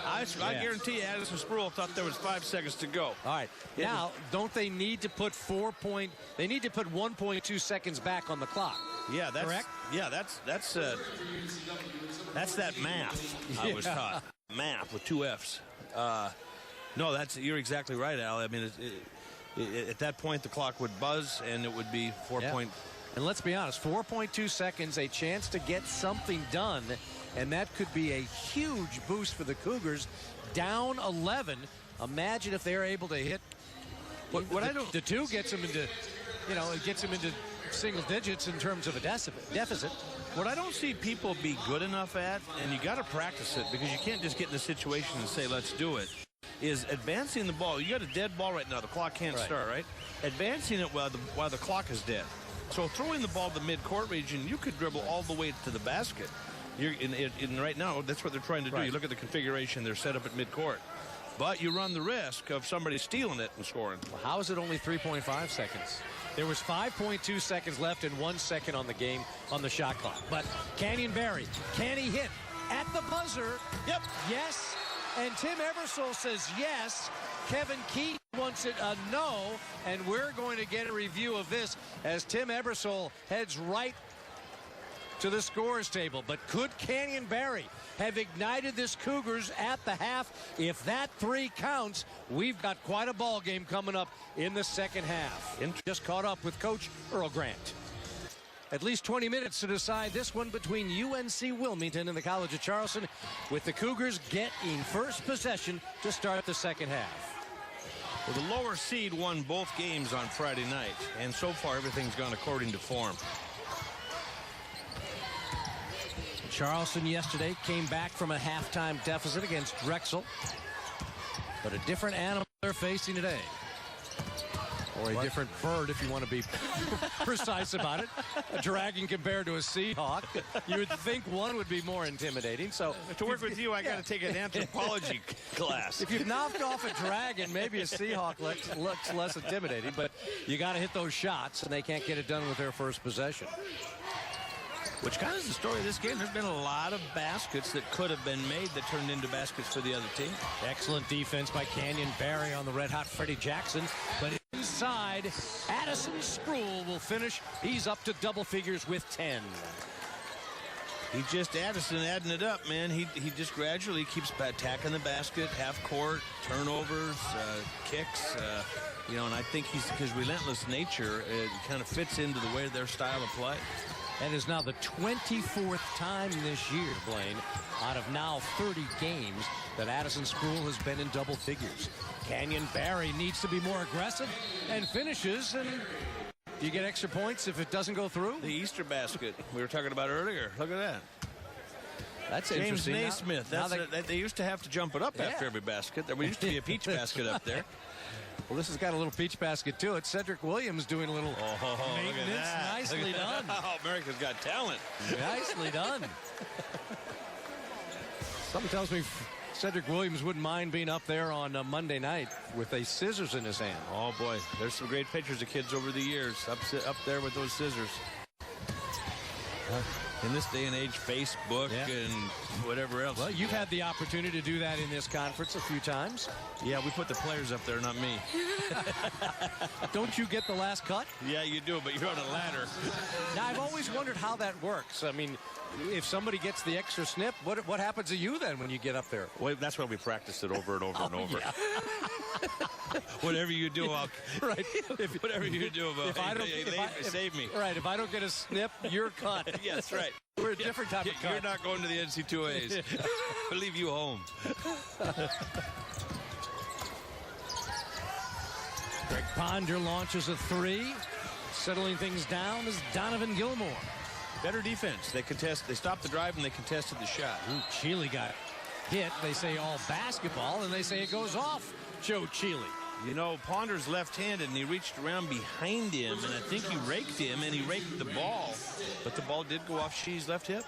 I guarantee you, Addison Spruill thought there was 5 seconds to go. All right. Now, don't they need to put 1.2 seconds back on the clock? Yeah, that's correct. Yeah, that's that math I was taught. Math with 2 F's. No, you're exactly right, Al. I mean, at that point, the clock would buzz, and it would be 4 point. And let's be honest, 4.2 seconds, a chance to get something done, and that could be a huge boost for the Cougars. Down 11. Imagine if they're able to hit. The 2 gets them into, it gets them into single digits in terms of a deficit. What I don't see people be good enough at, and you got to practice it because you can't just get in a situation and say, let's do it, is advancing the ball. You got a dead ball right now. The clock can't start, right? Advancing it while the clock is dead. So throwing the ball to the midcourt region, you could dribble all the way to the basket. Right now, that's what they're trying to do. Right. You look at the configuration, they're set up at midcourt. But you run the risk of somebody stealing it and scoring. Well, how is it only 3.5 seconds? There was 5.2 seconds left and 1 second on the game on the shot clock. But Canyon Barry, can he hit at the buzzer? Yep. Yes. And Tim Ebersole says yes. Kevin Keats wants it a no. And we're going to get a review of this as Tim Ebersole heads right to the scorers table. But could Canyon Barry have ignited this Cougars at the half? If that 3 counts, we've got quite a ball game coming up in the second half. Just caught up with Coach Earl Grant. At least 20 minutes to decide this one between UNC Wilmington and the College of Charleston, with the Cougars getting first possession to start the second half. Well, the lower seed won both games on Friday night, and so far everything's gone according to form. Charleston yesterday came back from a halftime deficit against Drexel, but a different animal they're facing today. Or a different bird, if you want to be precise about it. A dragon compared to a Seahawk. You would think one would be more intimidating. So to work with you, I got to take an anthropology class. If you've knocked off a dragon, maybe a Seahawk looks less intimidating. But you got to hit those shots, and they can't get it done with their first possession. Which kind of is the story of this game. There's been a lot of baskets that could have been made that turned into baskets for the other team. Excellent defense by Canyon Barry on the red-hot Freddie Jackson. But inside, Addison Sproul will finish. He's up to double figures with 10. He just, Addison, adding it up, man. He just gradually keeps attacking the basket, half court, turnovers, kicks. You know, and I think his relentless nature kind of fits into the way their style of play. That is now the 24th time this year, Blaine, out of now 30 games that Addison Sproul has been in double figures. Canyon Barry needs to be more aggressive and finishes. And do you get extra points if it doesn't go through? The Easter basket we were talking about earlier. Look at that. That's James interesting. Naismith. They used to have to jump it up after every basket. There used to be a peach basket up there. Well, this has got a little peach basket to it. Cedrick Williams doing a little maintenance. Nicely done. Oh, America's Got Talent. Nicely done. Something tells me Cedrick Williams wouldn't mind being up there on Monday night with a scissors in his hand. Oh, boy. There's some great pictures of kids over the years up there with those scissors. In this day and age, Facebook and whatever else. Well, you've had the opportunity to do that in this conference a few times. Yeah, we put the players up there, not me. Don't you get the last cut? Yeah, you do, but you're on a ladder. Now, I've always wondered how that works. I mean, if somebody gets the extra snip, what happens to you then when you get up there? Well, that's why we practiced it over and over and over. Yeah. Whatever you do, I'll... Right. Whatever you do, save me. Right. If I don't get a snip, you're cut. Yes, right. We're a different type of cut. You're not going to the NC2As. We'll leave you home. Greg Ponder launches a 3. Settling things down is Donovan Gilmore. Better defense. They stopped the drive and they contested the shot. Ooh, Chile got hit. They say all basketball, and they say it goes off Joe Chile. You know, Ponder's left-handed, and he reached around behind him, and I think he raked him, and he raked the ball. But the ball did go off Shee's left hip.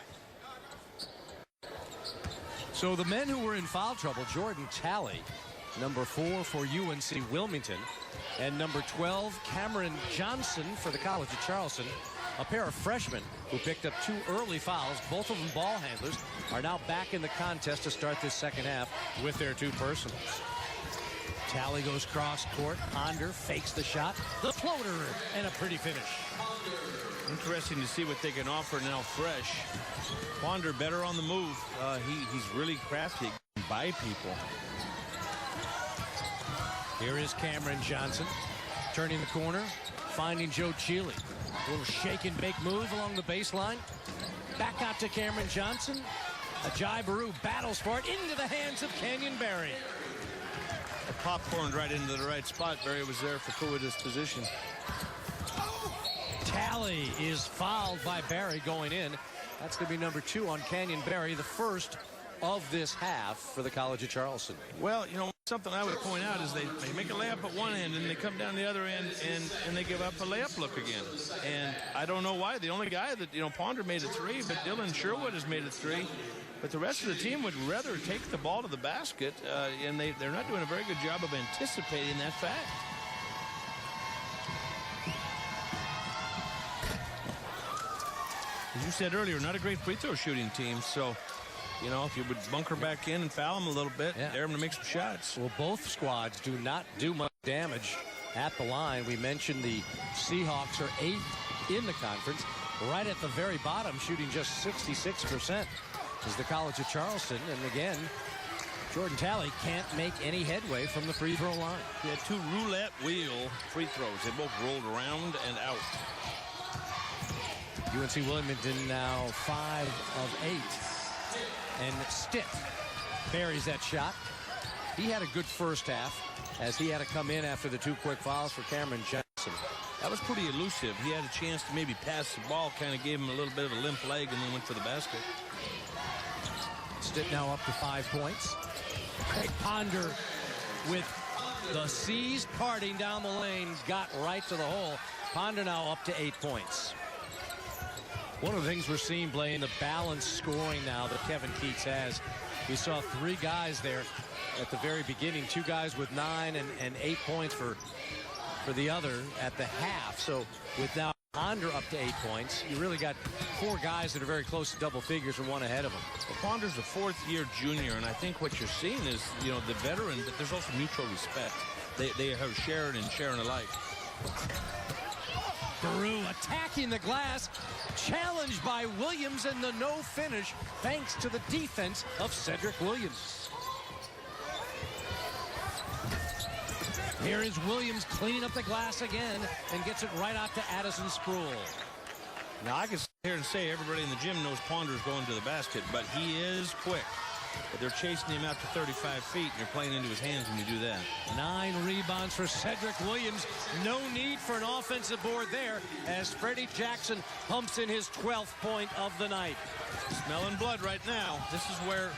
So the men who were in foul trouble, Jordan Talley, number 4 for UNC Wilmington, and number 12, Cameron Johnson for the College of Charleston, a pair of freshmen who picked up 2 early fouls, both of them ball handlers, are now back in the contest to start this second half with their 2 personals. Talley goes cross court. Ponder fakes the shot. The floater, and a pretty finish. Interesting to see what they can offer now fresh. Ponder better on the move. He's really crafty by people. Here is Cameron Johnson turning the corner, finding Joe Chile. A little shake and bake move along the baseline. Back out to Cameron Johnson. Ajay Baru battles for it into the hands of Canyon Barry. Popcorned right into the right spot. Barry was there for cool position. Talley is fouled by Barry going in. That's going to be number 2 on Canyon Barry, the first of this half for the College of Charleston. Well, you know, something I would point out is they make a layup at one end and they come down the other end and they give up a layup look again. And I don't know why. The only guy that, you know, Ponder made a 3, but Dylan Sherwood has made a 3. But the rest of the team would rather take the ball to the basket, and they're not doing a very good job of anticipating that fact. As you said earlier, not a great free throw shooting team, so, you know, if you would bunker back in and foul them a little bit, dare them to make some shots. Well, both squads do not do much damage at the line. We mentioned the Seahawks are 8th in the conference. right at the very bottom, shooting just 66%, is the College of Charleston. And again, Jordan Talley can't make any headway from the free throw line. He had 2 roulette wheel free throws. They both rolled around and out. UNC Wilmington now 5 of 8. And Stitt buries that shot. He had a good first half, as he had to come in after the 2 quick fouls for Cameron Johnson. That was pretty elusive. He had a chance to maybe pass the ball, kind of gave him a little bit of a limp leg, and then went for the basket. Stitt now up to 5 points. Craig Ponder with the C's parting down the lane, got right to the hole. Ponder now up to 8 points. One of the things we're seeing, Blaine, the balanced scoring now that Kevin Keats has. We saw 3 guys there at the very beginning, 2 guys with 9 and 8 points for the other at the half. So with now Ponder up to 8 points, you really got 4 guys that are very close to double figures and 1 ahead of him. Well, Ponder's a 4th-year junior, and I think what you're seeing is, you know, the veteran, but there's also mutual respect. They have shared and sharing alike. Baru attacking the glass, challenged by Williams, and the no finish thanks to the defense of Cedrick Williams. Here is Williams cleaning up the glass again and gets it right out to Addison Sproul. Now, I can sit here and say everybody in the gym knows Ponder's going to the basket, but he is quick. But they're chasing him out to 35 feet, and you're playing into his hands when you do that. 9 rebounds for Cedrick Williams. No need for an offensive board there, as Freddie Jackson pumps in his 12th point of the night. Smelling blood right now. This is where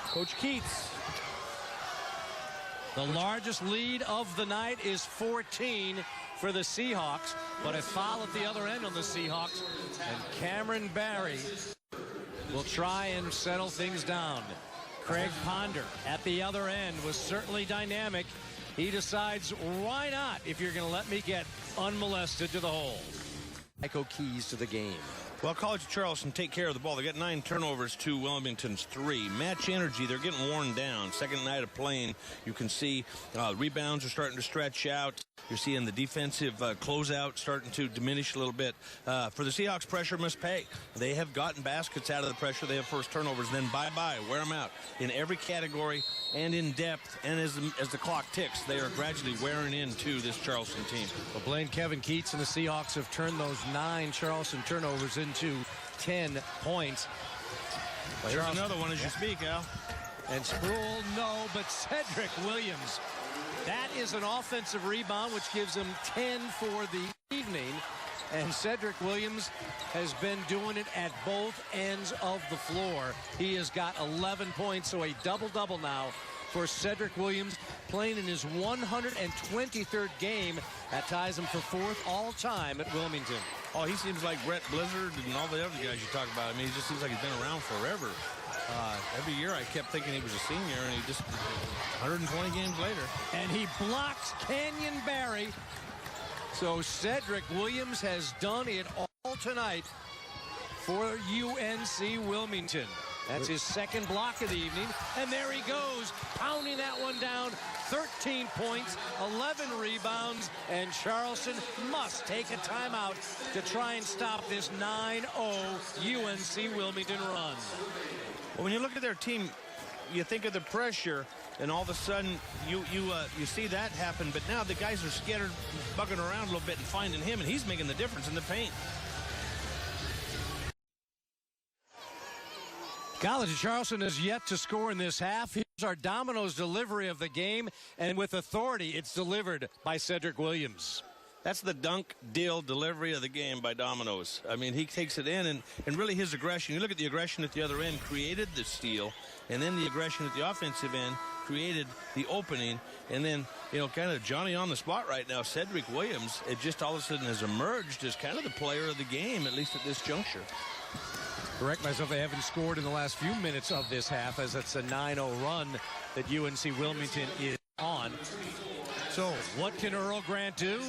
Coach Keats. The largest lead of the night is 14 for the Seahawks, but a foul at the other end on the Seahawks, and Cameron Barry will try and settle things down. Craig Ponder at the other end was certainly dynamic. He decides, why not, if you're going to let me get unmolested to the hole. Echo keys to the game. Well, College of Charleston take care of the ball. They got 9 turnovers to Wilmington's 3. Match energy, they're getting worn down. Second night of playing, you can see rebounds are starting to stretch out. You're seeing the defensive closeout starting to diminish a little bit. For the Seahawks, pressure must pay. They have gotten baskets out of the pressure. They have first turnovers. Then bye-bye, wear them out. In every category and in depth, and as the clock ticks, they are gradually wearing into this Charleston team. Well, Blaine, Kevin Keats and the Seahawks have turned those 9 Charleston turnovers into 10 points. Well, here's another one as you speak, Al. And Sproul, no, but Cedrick Williams. That is an offensive rebound, which gives him 10 for the evening. And Cedrick Williams has been doing it at both ends of the floor. He has got 11 points, so a double-double now for Cedrick Williams, playing in his 123rd game. That ties him for 4th all-time at Wilmington. Oh, he seems like Brett Blizzard and all the other guys you talk about. I mean, he just seems like he's been around forever. Every year I kept thinking he was a senior, and he just 120 games later. And he blocks Canyon Barry. So Cedrick Williams has done it all tonight for UNC Wilmington. That's his 2nd block of the evening. And there he goes, pounding that one down. 13 points, 11 rebounds, and Charleston must take a timeout to try and stop this 9-0 UNC Wilmington run. Well, when you look at their team, you think of the pressure, and all of a sudden you see that happen. But now the guys are scattered, bugging around a little bit and finding him, and he's making the difference in the paint. College of Charleston has yet to score in this half. Here's our Domino's delivery of the game, and with authority, it's delivered by Cedrick Williams. That's the dunk deal delivery of the game by Domino's. I mean, he takes it in, and really his aggression. You look at the aggression at the other end, created the steal, and then the aggression at the offensive end created the opening, and then, you know, kind of Johnny on the spot right now, Cedrick Williams, it just all of a sudden has emerged as kind of the player of the game, at least at this juncture. Correct myself, they haven't scored in the last few minutes of this half, as it's a 9-0 run that UNC Wilmington is on. So what can Earl Grant do?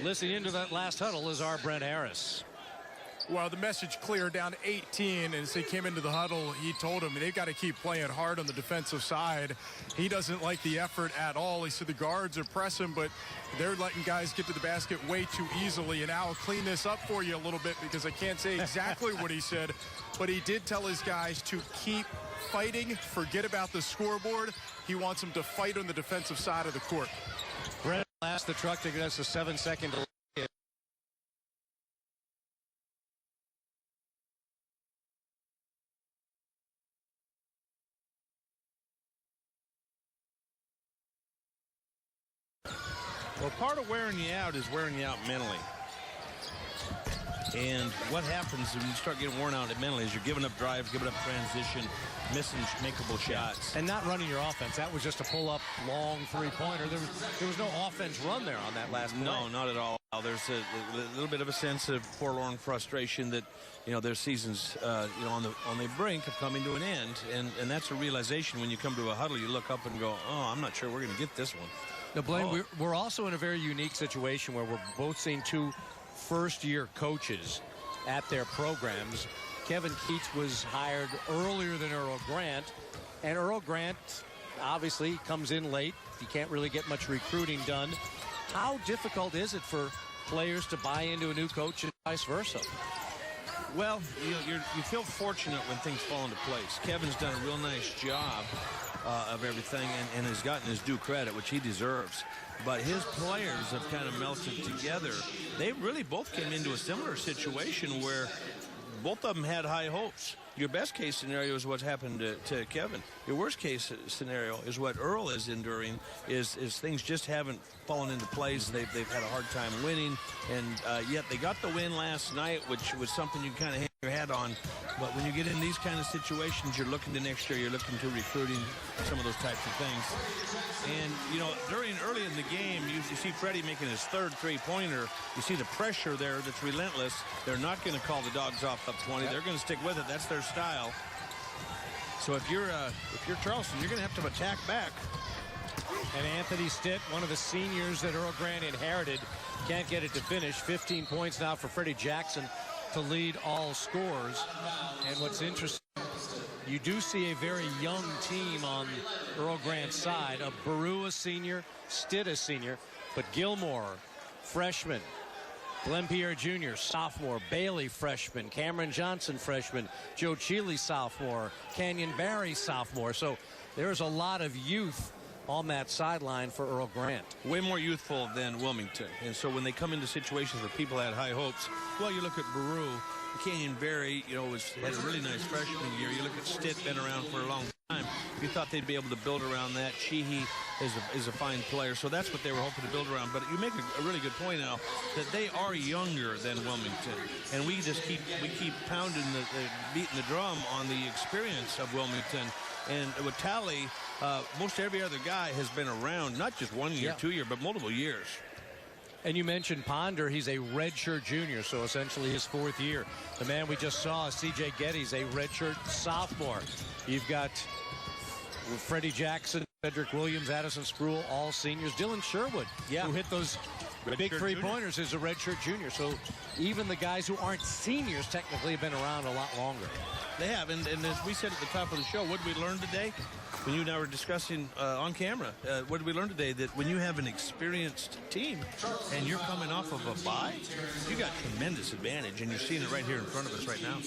Listening into that last huddle is our Brent Harris. Well, the message clear, down 18, and as they came into the huddle, he told them they've got to keep playing hard on the defensive side. He doesn't like the effort at all. He said the guards are pressing, but they're letting guys get to the basket way too easily. And I'll clean this up for you a little bit because I can't say exactly what he said, but he did tell his guys to keep fighting, forget about the scoreboard. He wants them to fight on the defensive side of the court. Brett asked the truck to get us a 7-second delay. Well, part of wearing you out is wearing you out mentally. And what happens when you start getting worn out mentally is you're giving up drives, giving up transition, missing makeable shots. And not running your offense. That was just a pull-up, long three-pointer. There was no offense run there on that last play. No, not at all. There's a little bit of a sense of forlorn frustration that, their seasons, on the brink of coming to an end. And that's a realization when you come to a huddle. You look up and go, oh, I'm not sure we're going to get this one. Now, Blaine, we're also in a very unique situation where we're both seeing two first-year coaches at their programs. Kevin Keats was hired earlier than Earl Grant, and Earl Grant obviously comes in late. You can't really get much recruiting done. How difficult is it for players to buy into a new coach and vice versa? Well, you feel fortunate when things fall into place. Kevin's done a real nice job of everything and has gotten his due credit, which he deserves. But his players have kind of melted together. They really both came into a similar situation where both of them had high hopes. Your best case scenario is what's happened to Kevin. Your worst case scenario is what Earl is enduring, is things just haven't fallen into place. They've had a hard time winning, and yet they got the win last night, which was something you kind of hang your hat on. But when you get in these kind of situations, you're looking to next year, you're looking to recruiting, some of those types of things. And, early in the game, you see Freddie making his third three-pointer. You see the pressure there that's relentless. They're not going to call the dogs off up 20. They're going to stick with it. That's their style. So if you're Charleston, you're going to have to attack back. And Anthony Stitt, one of the seniors that Earl Grant inherited, can't get it to finish. 15 points now for Freddie Jackson to lead all scores. And what's interesting, you do see a very young team on Earl Grant's side. Baru, a senior, Stitt, a senior, but Gilmore, freshman, Glenn Pierre Jr., sophomore, Bailey, freshman, Cameron Johnson, freshman, Joe Cheeley, sophomore, Canyon Barry, sophomore. So there's a lot of youth on that sideline for Earl Grant. Way more youthful than Wilmington. And so when they come into situations where people had high hopes, well, you look at Baru, Canyon Barry, had a really nice freshman year. You look at Stitt, been around for a long time. You thought they'd be able to build around that. Sheehy is a fine player, so that's what they were hoping to build around. But you make a really good point now that they are younger than Wilmington, and we keep pounding beating the drum on the experience of Wilmington. And with Talley, most every other guy has been around, not just 1 year, 2 year, but multiple years. And you mentioned Ponder. He's a redshirt junior, so essentially his fourth year. The man we just saw, C.J. Geddes, a redshirt sophomore. You've got Freddie Jackson, Cedrick Williams, Addison Spruill, all seniors. Dylan Sherwood, who hit those big three-pointers, is a redshirt junior. So even the guys who aren't seniors technically have been around a lot longer. They have, and as we said at the top of the show, what did we learn today? When you and I were discussing on camera, what did we learn today? That when you have an experienced team and you're coming off of a bye, you got tremendous advantage, and you're seeing it right here in front of us right now.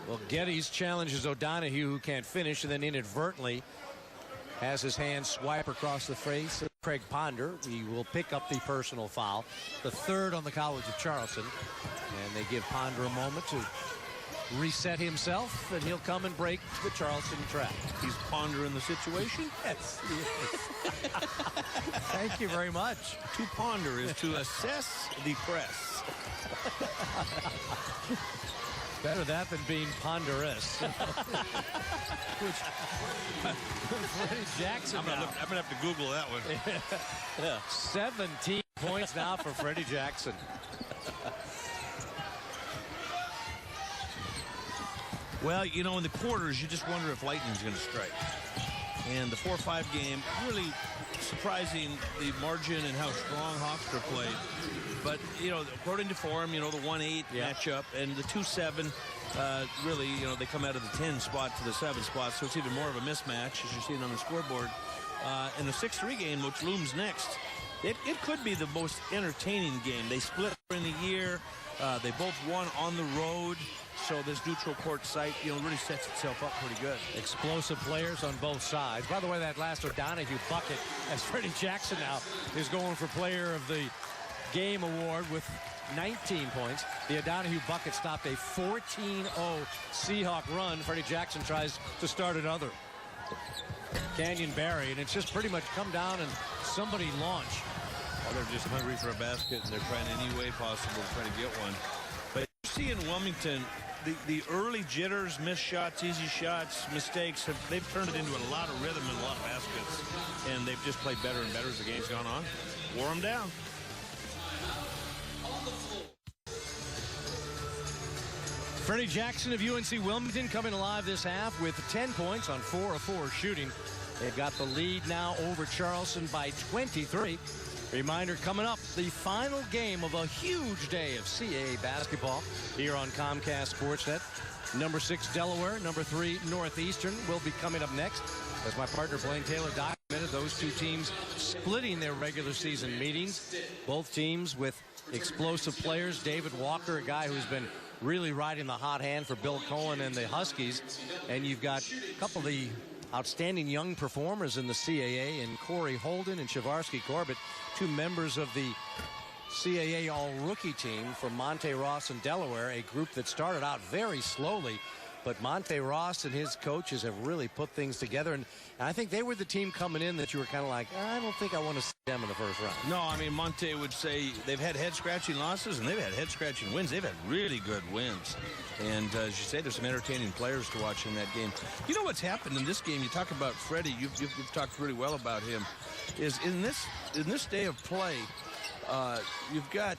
Well, Geddes challenges O'Donohue, who can't finish, and then inadvertently has his hand swipe across the face of Craig Ponder. He will pick up the personal foul, the third on the College of Charleston, and they give Ponder a moment to reset himself, and he'll come and break the Charleston trap. He's pondering the situation? Yes. Thank you very much. To ponder is to assess the press. Better that than being ponderous. Which Freddie Jackson I'm gonna have to Google that one. 17 points now for Freddie Jackson. Well, in the quarters, you just wonder if lightning's going to strike. And the 4-5 game really surprising, the margin and how strong Hofstra played. But, according to form, the 1-8 matchup and the 2-7, really, they come out of the 10 spot to the 7 spot, so it's even more of a mismatch, as you're seeing on the scoreboard. In the 6-3 game, which looms next, it could be the most entertaining game. They split in the year. They both won on the road. So this neutral court site, really sets itself up pretty good. Explosive players on both sides. By the way, that last O'Donohue bucket, as Freddie Jackson now is going for Player of the Game award with 19 points. The O'Donohue bucket stopped a 14-0 Seahawk run. Freddie Jackson tries to start another. Canyon Barry, and it's just pretty much come down and somebody launch. Well, they're just hungry for a basket, and they're trying any way possible to try to get one. But you see in Wilmington, the early jitters, missed shots, easy shots, mistakes, they've turned it into a lot of rhythm and a lot of baskets. And they've just played better and better as the game's gone on. Wore them down. Freddie Jackson of UNC Wilmington coming alive this half with 10 points on 4 of 4 shooting. They've got the lead now over Charleston by 23. Reminder coming up, the final game of a huge day of CAA basketball here on Comcast Sportsnet. Number 6 Delaware, number 3 Northeastern will be coming up next. As my partner Blaine Taylor documented, those two teams splitting their regular season meetings. Both teams with explosive players. David Walker, a guy who's been really riding the hot hand for Bill Cohen and the Huskies. And you've got a couple of the outstanding young performers in the CAA, and Corey Holden and Chavarsky Corbett, two members of the CAA all-rookie team from Monte Ross and Delaware, a group that started out very slowly. But Monte Ross and his coaches have really put things together. And I think they were the team coming in that you were kind of like, I don't think I want to see them in the first round. No, I mean, Monte would say they've had head-scratching losses, and they've had head-scratching wins. They've had really good wins. And as you say, there's some entertaining players to watch in that game. You know what's happened in this game? You talk about Freddie. You've talked really well about him. Is in this day of play, you've got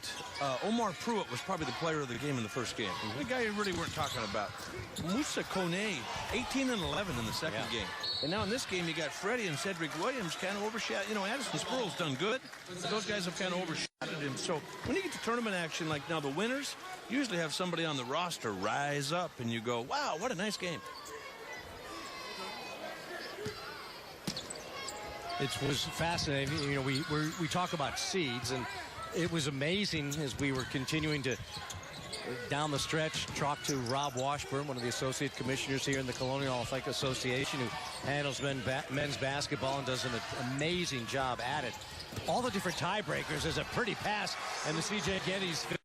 Omar Pruitt was probably the player of the game in the first game. The guy you really weren't talking about. Musa Kone, 18 and 11 in the second game. And now in this game, you got Freddie and Cedrick Williams kind of overshadowed. You know, Addison Sproul's done good, but those guys have kind of overshadowed him. So when you get to tournament action like now, the winners usually have somebody on the roster rise up, and you go, wow, what a nice game. It was fascinating. You know, we talk about seeds, and it was amazing as we were continuing to down the stretch talk to Rob Washburn, one of the associate commissioners here in the Colonial Athletic Association, who handles men's basketball and does an amazing job at it. All the different tiebreakers. There's a pretty pass, and the C.J. Geddes finish.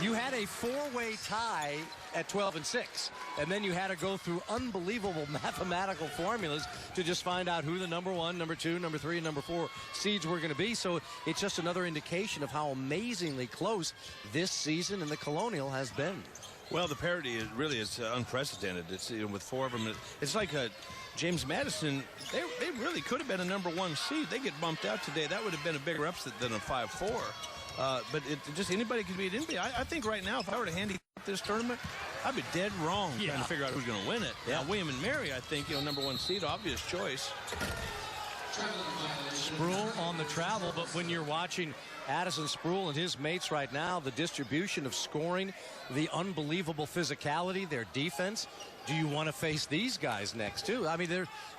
You had a four-way tie at 12 and 6, and then you had to go through unbelievable mathematical formulas to just find out who the number 1, number 2, number 3, and number 4 seeds were going to be. So it's just another indication of how amazingly close this season in the Colonial has been. Well, the parity really is unprecedented. It's with 4 of them. It's like James Madison. They really could have been a number 1 seed. They get bumped out today. That would have been a bigger upset than a 5-4. But just anybody could beat anybody. I think right now, if I were to handicap this tournament, I'd be dead wrong trying to figure out who's going to win it. Now, William and Mary, I think, number 1 seed, obvious choice. Sproul on the travel, but when you're watching Addison Sproul and his mates right now, the distribution of scoring, the unbelievable physicality, their defense, do you want to face these guys next, too? I mean,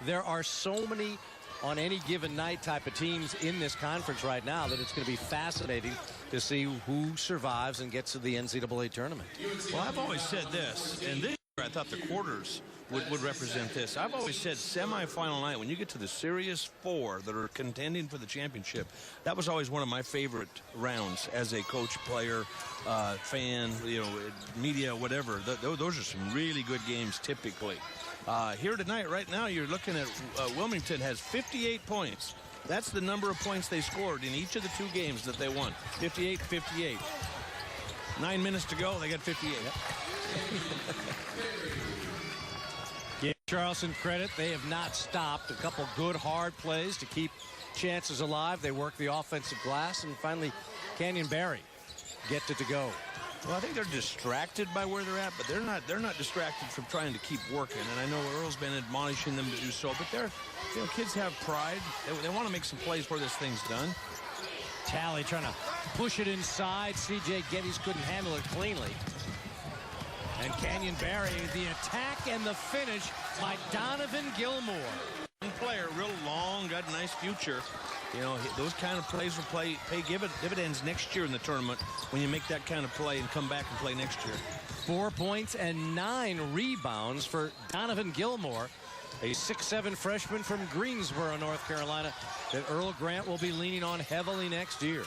there are so many on any given night type of teams in this conference right now that it's going to be fascinating to see who survives and gets to the NCAA tournament. Well, I've always said this, and this year I thought the quarters would represent this. I've always said semifinal night, when you get to the serious 4 that are contending for the championship, that was always one of my favorite rounds as a coach, player, fan, media, whatever. Those are some really good games typically. Here tonight, right now, you're looking at Wilmington has 58 points. That's the number of points they scored in each of the 2 games that they won. 58-58. 9 minutes to go. They got 58. Give Charleston credit. They have not stopped. A couple good hard plays to keep chances alive. They work the offensive glass, and finally Canyon Barry gets it to go. Well, I think they're distracted by where they're at, but they're not distracted from trying to keep working. And I know Earl's been admonishing them to do so, but kids have pride. They want to make some plays where this thing's done. Talley trying to push it inside. C.J. Geddes couldn't handle it cleanly. And Canyon Barry, the attack and the finish by Donovan Gilmore. One player, real long, got a nice future. You know, those kind of plays will pay dividends next year in the tournament when you make that kind of play and come back and play next year. 4 points and 9 rebounds for Donovan Gilmore, a 6'7" freshman from Greensboro, North Carolina, that Earl Grant will be leaning on heavily next year.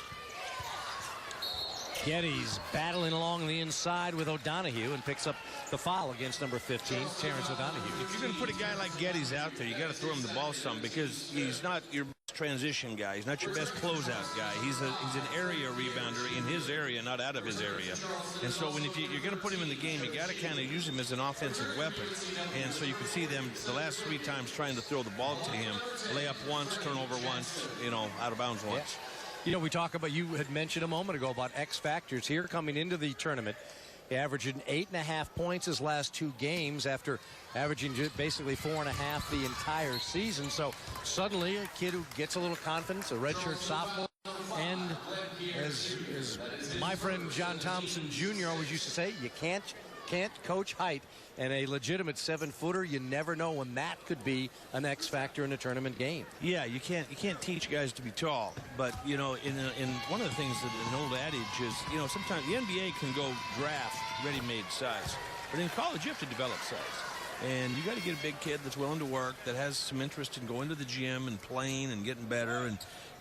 Geddes battling along the inside with O'Donohue and picks up the foul against number 15, Terrence O'Donohue. If you're going to put a guy like Geddes out there, you got to throw him the ball some, because he's not your best transition guy. He's not your best closeout guy. He's an area rebounder in his area, not out of his area. And so if you're going to put him in the game, you got to kind of use him as an offensive weapon. And so you can see them the last 3 times trying to throw the ball to him. Lay up once, turnover once, out of bounds once. Yeah. You know, we talk about, you had mentioned a moment ago about X factors here coming into the tournament. He averaged 8.5 points his last 2 games after averaging basically 4.5 the entire season. So suddenly a kid who gets a little confidence, a redshirt sophomore, and as my friend John Thompson Jr. always used to say, you can't coach height, and a legitimate 7-footer, you never know when that could be an X factor in a tournament game. Yeah, you can't teach guys to be tall, but in one of the things that an old adage is, sometimes the NBA can go draft ready-made size, but in college you have to develop size. And you got to get a big kid that's willing to work, that has some interest in going to the gym and playing and getting better,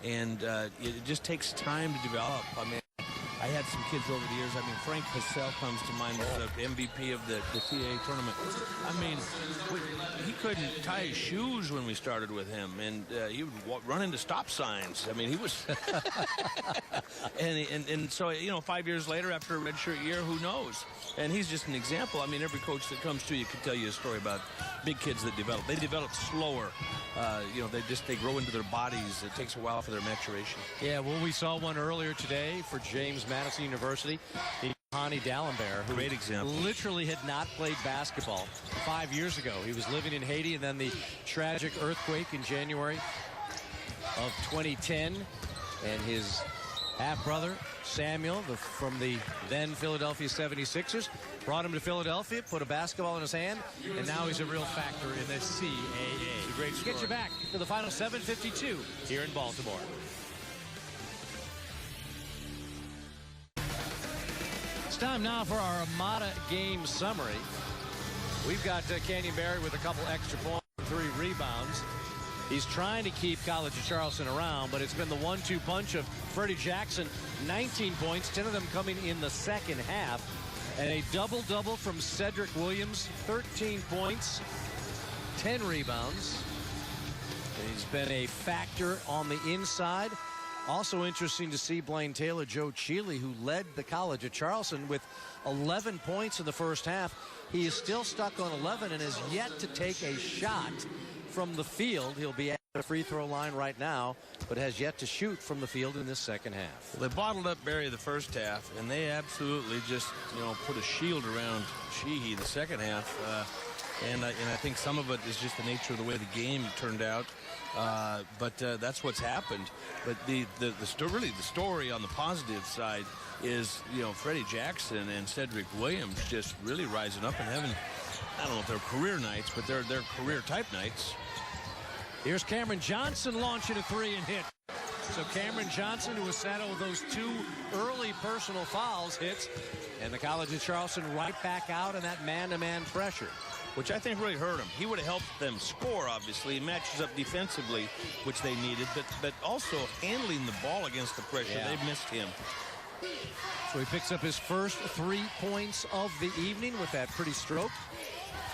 and it just takes time to develop. I mean, I had some kids over the years. I mean, Frank Cassell comes to mind, was the MVP of the CAA tournament. I mean, he couldn't tie his shoes when we started with him, and he would run into stop signs. I mean, he was... and so, 5 years later, after a redshirt year, who knows? And he's just an example. I mean, every coach that comes to you can tell you a story about big kids that develop. They develop slower. They grow into their bodies. It takes a while for their maturation. Yeah, well, we saw one earlier today for James Madison University. Hani D'Alembert, who great example, literally had not played basketball 5 years ago. He was living in Haiti, and then the tragic earthquake in January of 2010. And his half-brother, Samuel, from the then Philadelphia 76ers, brought him to Philadelphia, put a basketball in his hand, and now he's a real factor in the CAA. It's a great story. Get you back to the final 7:52 here in Baltimore. It's time now for our Armada game summary. We've got Canyon Barry with a couple extra points, 3 rebounds. He's trying to keep College of Charleston around, but it's been the 1-2 punch of Freddie Jackson, 19 points, 10 of them coming in the second half. And a double-double from Cedrick Williams, 13 points, 10 rebounds. And he's been a factor on the inside. Also interesting to see Blaine Taylor, Joe Cheeley, who led the College of Charleston with 11 points in the first half. He is still stuck on 11 and has yet to take a shot from the field. He'll be at the free throw line right now, but has yet to shoot from the field in this second half. Well, they bottled up Barry the first half, and they absolutely just, put a shield around Sheehy the second half. And I think some of it is just the nature of the way the game turned out. But that's what's happened. But the story on the positive side is, Freddie Jackson and Cedrick Williams just really rising up and having, I don't know if they're career nights, but they're career type nights. Here's Cameron Johnson launching a 3 and hit. So Cameron Johnson, who was saddled with those 2 early personal fouls, hits, and the College of Charleston right back out in that man-to-man pressure, which I think really hurt him. He would have helped them score, obviously. He matches up defensively, which they needed, but also handling the ball against the pressure. Yeah. They missed him. So he picks up his first 3 points of the evening with that pretty stroke.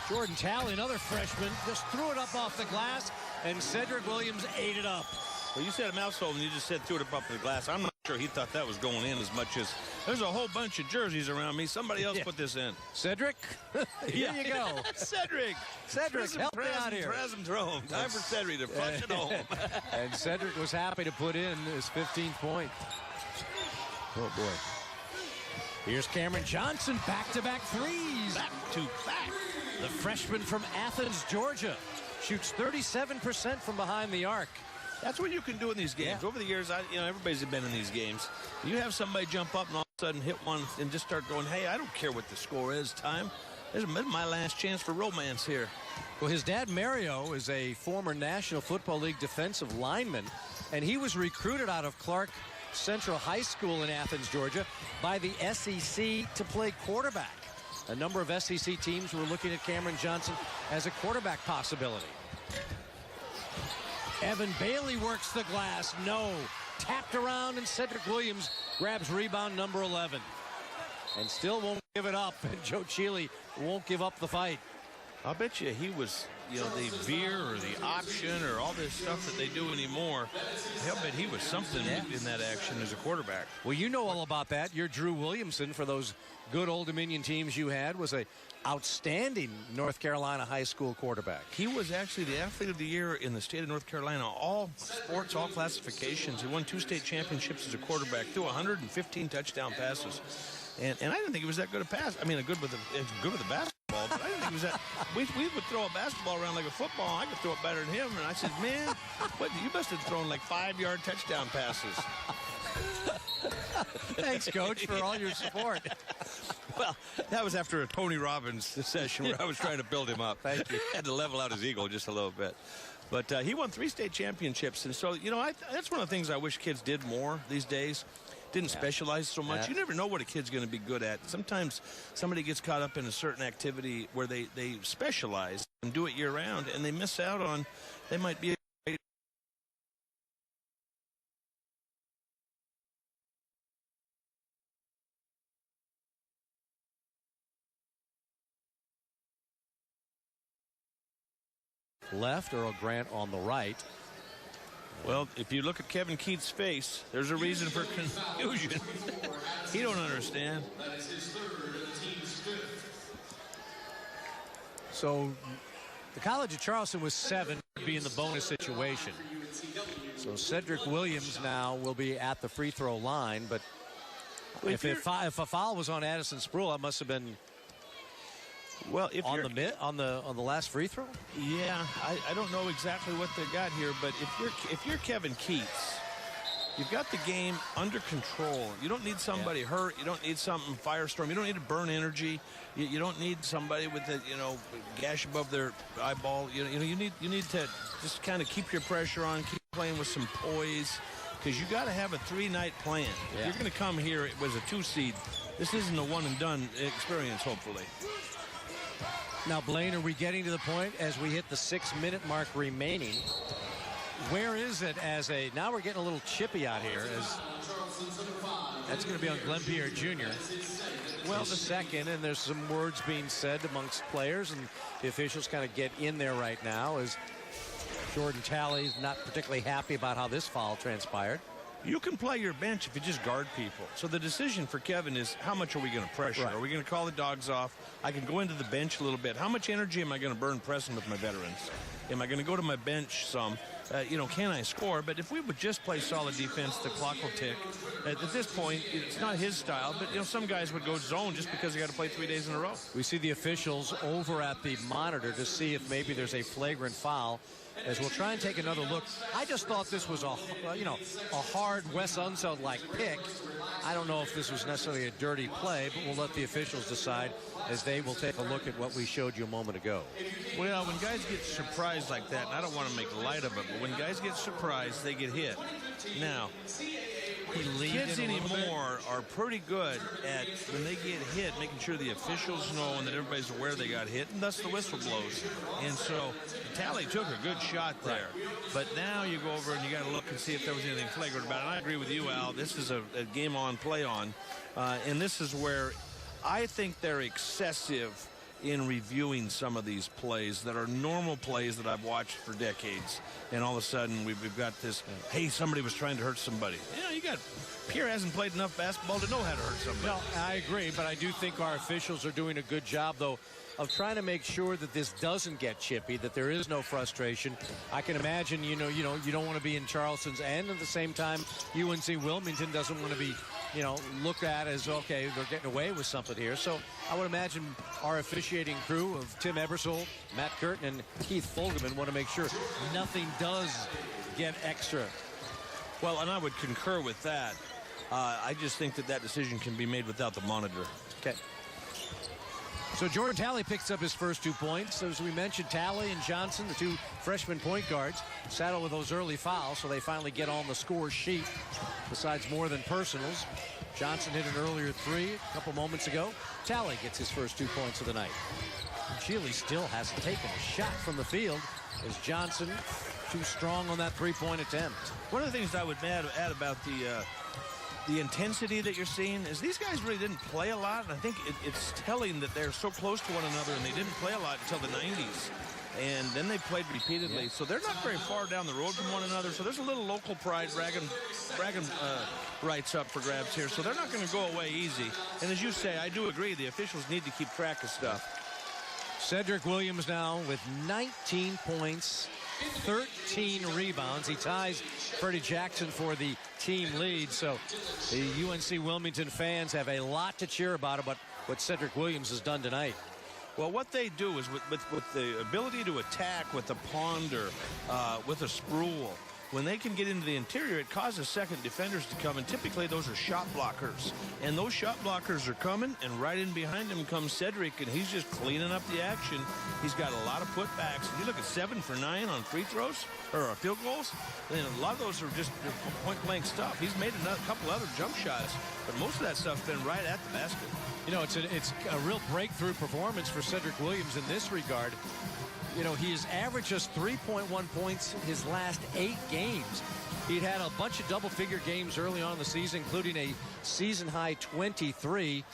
Jordan Talley, another freshman, just threw it up off the glass, and Cedrick Williams ate it up. Well, you said a mouthful, and you just said threw it up off the glass. I'm not sure he thought that was going in as much as, there's a whole bunch of jerseys around me. Somebody else put this in. Cedrick, here you go. Cedrick, help me out here. Time for Cedrick to flush it home. And Cedrick was happy to put in his 15th point. Oh, boy. Here's Cameron Johnson, back-to-back threes. Back-to-back. The freshman from Athens, Georgia, shoots 37% from behind the arc. That's what you can do in these games. Yeah. Over the years, everybody's been in these games. You have somebody jump up and all of a sudden hit one and just start going, hey, I don't care what the score is, time. This is my last chance for romance here. Well, his dad, Mario, is a former National Football League defensive lineman, and he was recruited out of Clark Central High School in Athens, Georgia, by the SEC to play quarterback. A number of SEC teams were looking at Cameron Johnson as a quarterback possibility. Evan Bailey works the glass. No. Tapped around, and Cedrick Williams grabs rebound number 11. And still won't give it up. And Joe Chile won't give up the fight. I'll bet you he was, the veer or the option or all this stuff that they do anymore. I'll bet he was something in that action as a quarterback. Well, you know all about that. You're Drew Williamson for those good Old Dominion teams you had. Was a outstanding North Carolina high school quarterback. He was actually the athlete of the year in the state of North Carolina. All sports, all classifications. He won 2 state championships as a quarterback, threw 115 touchdown passes. And I didn't think he was that good a pass. I mean, good with a basketball, but I didn't think he was that. We would throw a basketball around like a football. I could throw it better than him. And I said, man, what, you must have thrown like 5-yard touchdown passes. Thanks, Coach, for all your support. Well, that was after a Tony Robbins session where I was trying to build him up. Thank you. Had to level out his ego just a little bit. But he won 3 state championships. And so, that's one of the things I wish kids did more these days. Didn't specialize so much. You never know what a kid's going to be good at. Sometimes somebody gets caught up in a certain activity where they specialize and do it year-round, and they miss out on, they might be left, Earl Grant on the right. Well, if you look at Kevin Keith's face, there's a reason for confusion. He don't understand. So the College of Charleston was 7 to be in the bonus situation. So Cedrick Williams now will be at the free throw line, but if a foul was on Addison Sproul, that must have been on the last free throw. Yeah, I don't know exactly what they got here, but if you're Kevin Keats, you've got the game under control. You don't need somebody hurt. You don't need something firestorm. You don't need to burn energy. You don't need somebody with a gash above their eyeball. You need to just kind of keep your pressure on, keep playing with some poise, because you got to have a 3-night plan. If you're going to come here, it was a 2 seed. This isn't a one and done experience, hopefully. Now, Blaine, are we getting to the point as we hit the 6-minute mark remaining? Where is it now we're getting a little chippy out here as that's going to be on Glenn Pierre Jr. Well, the second, and there's some words being said amongst players, and the officials kind of get in there right now as Jordan Talley's not particularly happy about how this foul transpired. You can play your bench if you just guard people. So the decision for Kevin is, how much are we going to pressure? Right. Are we going to call the dogs off? I can go into the bench a little bit. How much energy am I going to burn pressing with my veterans? Am I going to go to my bench some? Can I score? But if we would just play solid defense, the clock will tick. At this point, it's not his style, but some guys would go zone just because they got to play 3 days in a row. We see the officials over at the monitor to see if maybe there's a flagrant foul. As we'll try and take another look. I just thought this was a hard Wes Unseld-like pick. I don't know if this was necessarily a dirty play, but we'll let the officials decide as they will take a look at what we showed you a moment ago. Well, when guys get surprised like that, and I don't want to make light of it, but when guys get surprised, they get hit. Now, kids anymore are pretty good at, when they get hit, making sure the officials know and that everybody's aware they got hit, and thus the whistle blows. And so Talley took a good shot there. But now you go over and you got to look and see if there was anything flagrant about it. And I agree with you, Al. This is a game on, play on. And this is where I think they're excessive in reviewing some of these plays that are normal plays that I've watched for decades. And all of a sudden we've got this, hey, somebody was trying to hurt somebody. Pierre hasn't played enough basketball to know how to hurt somebody. No, I agree, but I do think our officials are doing a good job, though, of trying to make sure that this doesn't get chippy, that there is no frustration. I can imagine, you don't want to be in Charleston's end. At the same time, UNC Wilmington doesn't want to be look at as, okay, they're getting away with something here. So I would imagine our officiating crew of Tim Ebersol, Matt Curtin, and Keith Folgerman want to make sure nothing does get extra. Well, and I would concur with that. I just think that decision can be made without the monitor. Okay. So Jordan Talley picks up his first 2 points. As we mentioned, Talley and Johnson, the two freshman point guards, saddle with those early fouls, so they finally get on the score sheet. Besides more than personals, Johnson hit an earlier three a couple moments ago. Talley gets his first 2 points of the night. Chile still hasn't taken a shot from the field as Johnson too strong on that three-point attempt. One of the things I would add about the intensity that you're seeing is these guys really didn't play a lot, and I think it's telling that they're so close to one another, and they didn't play a lot until the 90s. And then they played repeatedly, so they're not very far down the road from one another. So there's a little local pride, bragging rights up for grabs here. So they're not going to go away easy. And as you say, I do agree, the officials need to keep track of stuff. Cedrick Williams now with 19 points, 13 rebounds. He ties Freddie Jackson for the team lead. So the UNC Wilmington fans have a lot to cheer about what Cedrick Williams has done tonight. Well, what they do is with the ability to attack with a ponder, with a sprawl, when they can get into the interior, it causes second defenders to come, and typically those are shot blockers. And those shot blockers are coming, and right in behind him comes Cedrick, and he's just cleaning up the action. He's got a lot of putbacks. You look at 7 for 9 on free throws, or field goals, and a lot of those are just point-blank stuff. He's made a couple other jump shots, but most of that stuff's been right at the basket. You know, it's a real breakthrough performance for Cedrick Williams in this regard. You know, he has averaged just 3.1 points his last 8 games. He'd had a bunch of double-figure games early on in the season, including a season-high 23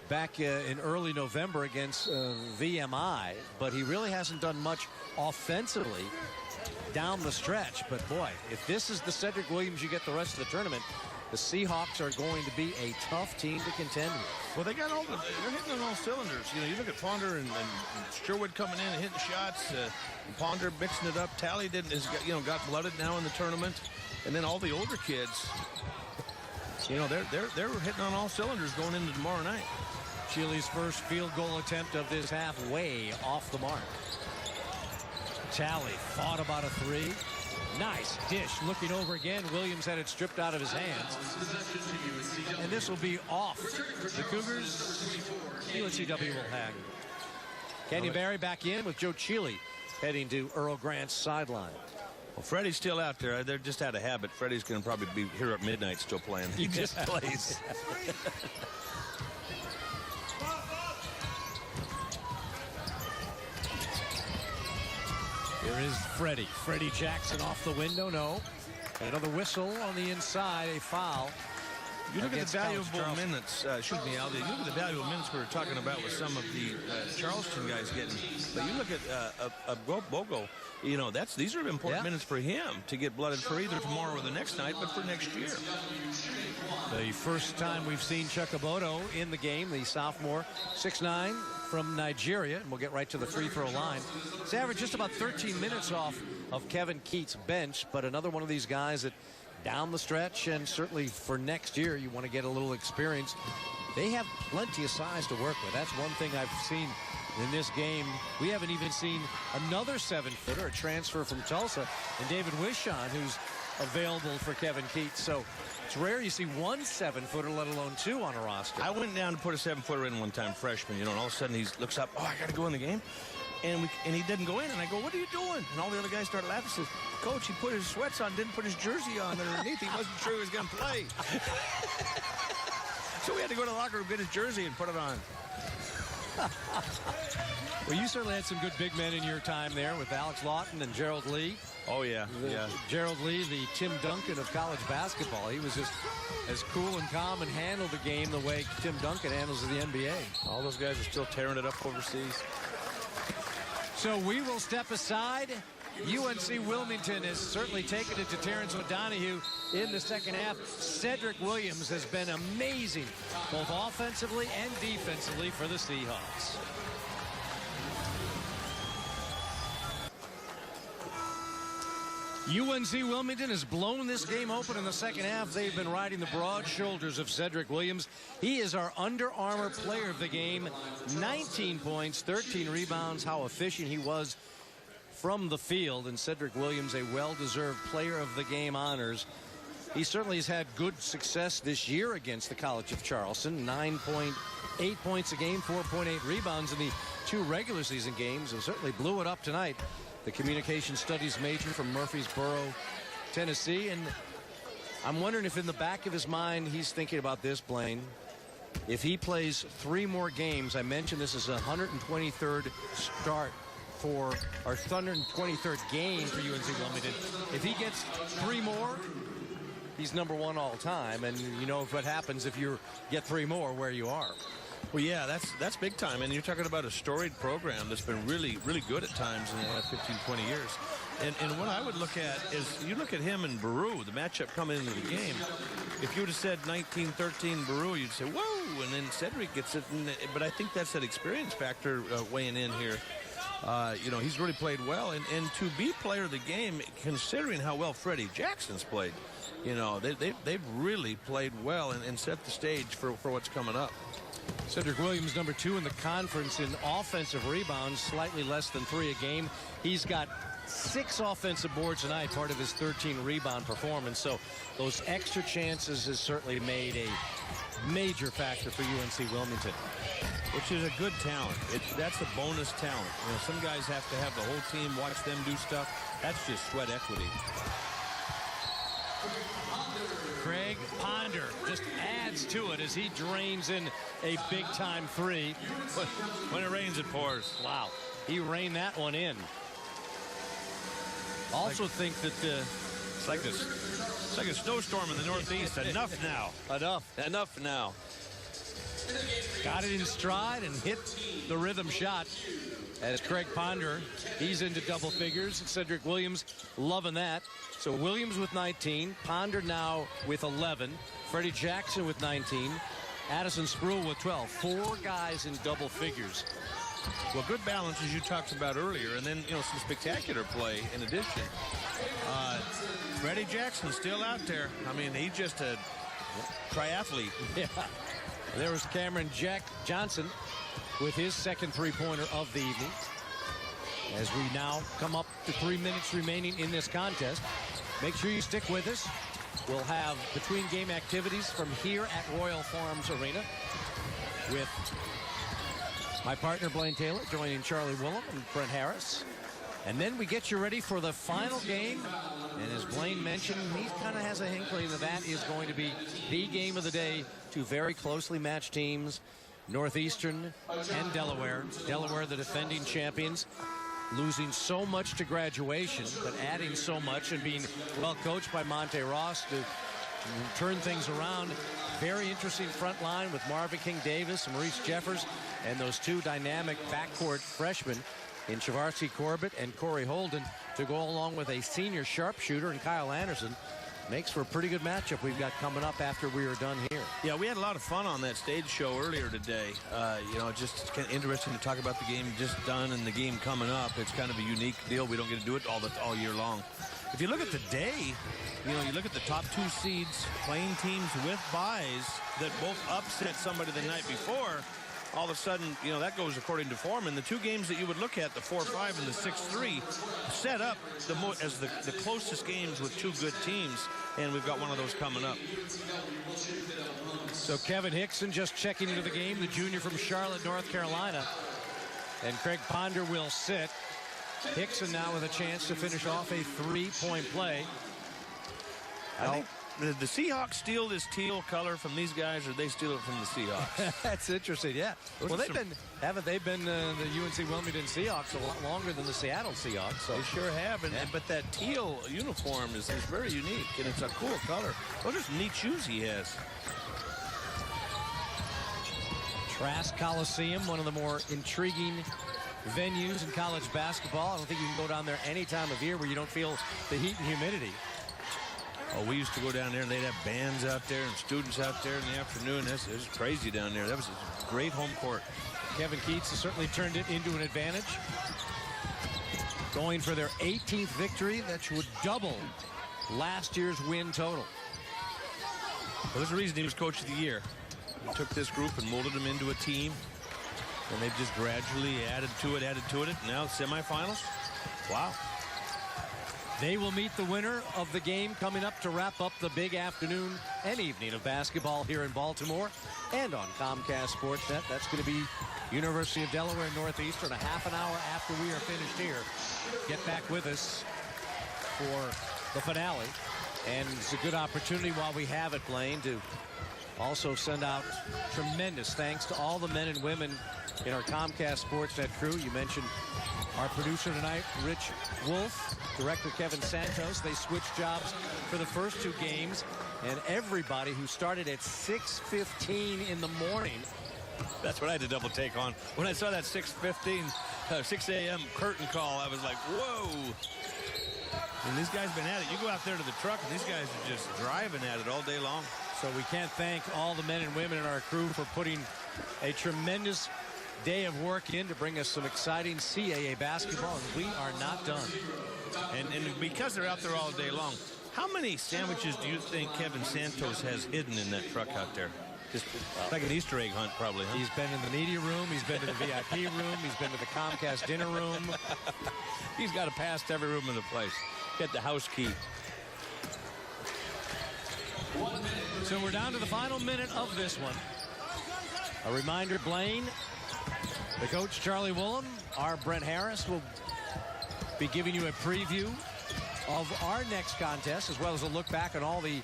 back in early November against VMI. But he really hasn't done much offensively down the stretch. But, boy, if this is the Cedrick Williams you get the rest of the tournament, the Seahawks are going to be a tough team to contend with. Well, they're hitting on all cylinders. You know, you look at Ponder and Sherwood coming in and hitting shots. Ponder mixing it up. Talley got blooded now in the tournament, and then all the older kids. You know, they're hitting on all cylinders going into tomorrow night. Chile's first field goal attempt of this half way off the mark. Talley thought about a three. Nice dish. Looking over again, Williams had it stripped out of his hands. And this will be off. The Cougars, UNCW will hang. Kenyon Barry back in with Joe Chile heading to Earl Grant's sideline. Well, Freddie's still out there. They're just out of habit. Freddie's going to probably be here at midnight still playing. He just plays. Here is Freddie Jackson off the window. No. Another whistle on the inside. A foul. You look at the valuable minutes. Excuse me, Aldi. You look at the valuable minutes we were talking about with some of the Charleston guys getting. But you look at Bogo. You know, these are important minutes for him to get blooded for either tomorrow or the next night, but for next year. The first time we've seen Chukwubodo in the game, the sophomore, 6'9", from Nigeria, and we'll get right to the free throw line. He's averaged just about 13 minutes off of Kevin Keats' bench, but another one of these guys that down the stretch, and certainly for next year, you want to get a little experience. They have plenty of size to work with. That's one thing I've seen in this game. We haven't even seen another 7-footer, a transfer from Tulsa, and David Wishon, who's available for Kevin Keats. So it's rare you see one 7-footer, let alone two on a roster. I went down to put a 7-footer in one time, freshman, and all of a sudden he looks up, oh, I got to go in the game. And he didn't go in, and I go, what are you doing? And all the other guys started laughing. Says, Coach, he put his sweats on, didn't put his jersey on underneath. He wasn't sure he was going to play. So we had to go to the locker room, get his jersey, and put it on. Well, you certainly had some good big men in your time there with Alex Lawton and Gerald Lee. Oh, yeah. Gerald Lee, the Tim Duncan of college basketball. He was just as cool and calm and handled the game the way Tim Duncan handles the NBA. All those guys are still tearing it up overseas. So we will step aside. UNC Wilmington has certainly taken it to Terrence O'Donohue in the second half. Cedrick Williams has been amazing, both offensively and defensively for the Seahawks. UNC Wilmington has blown this game open in the second half. They've been riding the broad shoulders of Cedrick Williams. He is our Under Armour player of the game. 19 points, 13 rebounds. How efficient he was from the field. And Cedrick Williams, a well-deserved player of the game honors. He certainly has had good success this year against the College of Charleston. 9.8 points a game, 4.8 rebounds in the 2 regular season games, and certainly blew it up tonight. The communication studies major from Murfreesboro, Tennessee. And I'm wondering if in the back of his mind he's thinking about this, Blaine. If he plays 3 more games, I mentioned this is a 123rd start for our 123rd game for UNC Wilmington. If he gets 3 more, he's #1 all time, and you know what happens if you get 3 more, where you are. Well, yeah, that's big time. And you're talking about a storied program that's been really, really good at times in the last 15, 20 years. And what I would look at is, you look at him and Baru, the matchup coming into the game. If you would have said 19-13 Baru, you'd say, whoa, and then Cedrick gets it. But I think that's that experience factor weighing in here. You know, he's really played well. And to be player of the game, considering how well Freddie Jackson's played, you know, they've really played well and set the stage for what's coming up. Cedrick Williams, #2 in the conference in offensive rebounds, slightly less than 3 a game. He's got 6 offensive boards tonight, part of his 13 rebound performance. So those extra chances has certainly made a major factor for UNC Wilmington. Which is a good talent. That's a bonus talent. You know, some guys have to have the whole team watch them do stuff. That's just sweat equity. Craig Ponder just adds to it as he drains in a big-time 3. When it rains, it pours. Wow. He reined that one in. Also think that it's like a snowstorm in the Northeast. Enough now. Enough now. Got it in stride and hit the rhythm shot. As Craig Ponder, he's into double figures. Cedrick Williams loving that. So Williams with 19, Ponder now with 11, Freddie Jackson with 19, Addison Spruill with 12. 4 guys in double figures. Well, good balance, as you talked about earlier, and then, you know, some spectacular play in addition. Freddie Jackson still out there. I mean, he's just a triathlete. Yeah. There was Cameron Johnson with his second 3-pointer of the evening. As we now come up to 3 minutes remaining in this contest. Make sure you stick with us. We'll have between game activities from here at Royal Farms Arena with my partner Blaine Taylor joining Charlie Willem and Brent Harris. And then we get you ready for the final game. And as Blaine mentioned, he kind of has a inkling that is going to be the game of the day. 2 very closely matched teams, Northeastern and Delaware. Delaware, the defending champions, losing so much to graduation, but adding so much and being well coached by Monte Ross to turn things around. Very interesting front line with Marvin King Davis and Maurice Jeffers, and those 2 dynamic backcourt freshmen in Chavarsky Corbett and Corey Holden to go along with a senior sharpshooter and Kyle Anderson. Makes for a pretty good matchup we've got coming up after we are done here. Yeah, we had a lot of fun on that stage show earlier today. You know, just kind of interesting to talk about the game just done and the game coming up. It's kind of a unique deal. We don't get to do it all year long. If you look at the day, you know, you look at the top 2 seeds playing teams with byes that both upset somebody the night before. All of a sudden, you know, that goes according to form. And the 2 games that you would look at, the 4-5 and the 6-3, set up as the closest games with 2 good teams. And we've got one of those coming up. So Kevin Hickson just checking into the game, the junior from Charlotte, North Carolina. And Craig Ponder will sit. Hickson now with a chance to finish off a 3-point play. I think the Seahawks steal this teal color from these guys, or they steal it from the Seahawks? That's interesting, yeah. Well, haven't they been the UNC Wilmington Seahawks a lot longer than the Seattle Seahawks? So. They sure have, but that teal uniform is very unique, and it's a cool color. Those are some neat shoes he has. Trask Coliseum, one of the more intriguing venues in college basketball. I don't think you can go down there any time of year where you don't feel the heat and humidity. Oh, we used to go down there, and they'd have bands out there and students out there in the afternoon. It was crazy down there. That was a great home court. Kevin Keats has certainly turned it into an advantage. going for their 18th victory. That would double last year's win total. Well, there's a reason he was coach of the year. He took this group and molded them into a team, and they've just gradually added to it, and now semifinals. Wow. They will meet the winner of the game coming up to wrap up the big afternoon and evening of basketball here in Baltimore and on Comcast Sportsnet. That's going to be University of Delaware Northeastern a half an hour after we are finished here. Get back with us for the finale. And it's a good opportunity while we have it, Blaine, to also send out tremendous thanks to all the men and women in our Comcast Sportsnet crew. You mentioned our producer tonight, Rich Wolf, director Kevin Santos. They switched jobs for the first two games, and everybody who started at 6:15 in the morning. That's what I had to double take on. When I saw that 6 a.m. curtain call, I was like, whoa. And these guys been at it. You go out there to the truck, and these guys are just driving at it all day long. So we can't thank all the men and women in our crew for putting a tremendous day of work in to bring us some exciting CAA basketball, and we are not done. And because they're out there all day long, how many sandwiches do you think Kevin Santos has hidden in that truck out there? Just like an Easter egg hunt, probably, huh? He's been in the media room. He's been to the VIP room. He's been to the Comcast dinner room. He's got a pass to every room in the place. Get the house key. So we're down to the final minute of this one. A reminder, Blaine, the coach, Charlie Woolen, our Brent Harris, will be giving you a preview of our next contest, as well as a look back on all the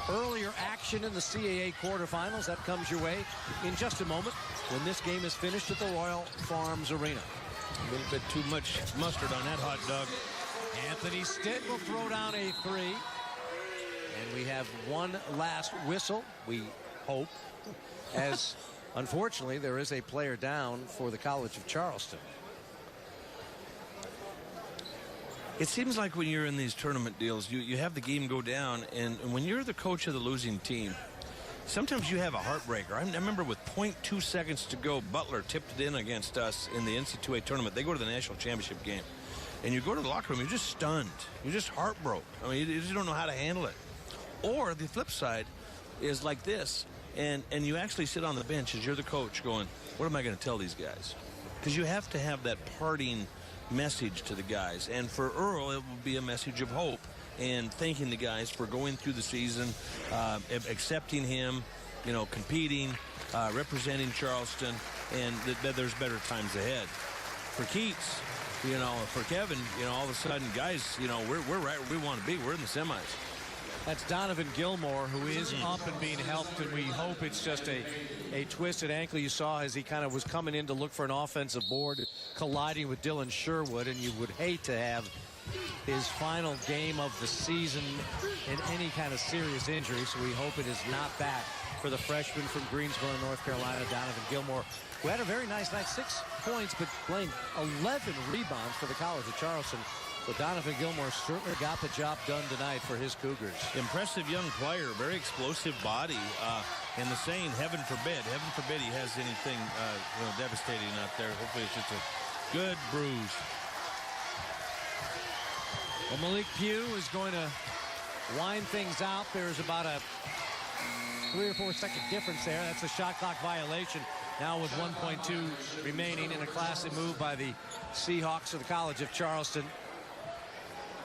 earlier action in the CAA quarterfinals. That comes your way in just a moment when this game is finished at the Royal Farms Arena. A little bit too much mustard on that hot dog. Anthony Stitt will throw down a three. And we have one last whistle, we hope, as unfortunately there is a player down for the College of Charleston. It seems like when you're in these tournament deals, you have the game go down, and when you're the coach of the losing team, sometimes you have a heartbreaker. I remember with 0.2 seconds to go, Butler tipped it in against us in the NCAA tournament. They go to the national championship game, and you go to the locker room, you're just stunned. You're just heartbroken. I mean, you just don't know how to handle it. Or the flip side is like this, and you actually sit on the bench as you're the coach going, what am I going to tell these guys? Because you have to have that parting message to the guys. And for Earl, it will be a message of hope and thanking the guys for going through the season, accepting him, you know, competing, representing Charleston, and that there's better times ahead. For Keats, you know, for Kevin, you know, all of a sudden, guys, you know, we're right where we want to be. We're in the semis. That's Donovan Gilmore, who is up and being helped, and we hope it's just a twisted ankle. You saw as he kind of was coming in to look for an offensive board, colliding with Dylan Sherwood, and you would hate to have his final game of the season in any kind of serious injury, so we hope it is not that for the freshman from Greensboro, North Carolina, Donovan Gilmore, who had a very nice night, 6 points, but Blaine, 11 rebounds for the College of Charleston. So Donovan Gilmore certainly got the job done tonight for his Cougars. Impressive young player, very explosive body, and the saying, heaven forbid he has anything you know, devastating out there. Hopefully it's just a good bruise. Well, Malik Pugh is going to wind things out. There's about a 3 or 4 second difference there. That's a shot clock violation. Now with 1.2 remaining in a classy move by the Seahawks of the College of Charleston.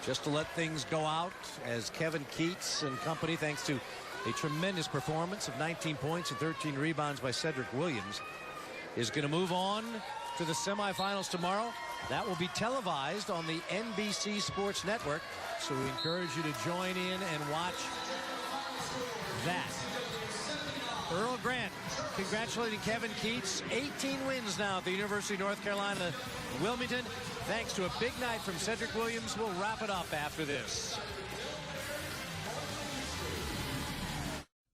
Just to let things go out as Kevin Keats and company, thanks to a tremendous performance of 19 points and 13 rebounds by Cedrick Williams, is going to move on to the semifinals tomorrow. That will be televised on the NBC Sports Network, so we encourage you to join in and watch that. Earl Grant congratulating Kevin Keats. 18 wins now at the University of North Carolina, Wilmington. Thanks to a big night from Cedrick Williams. We'll wrap it up after this.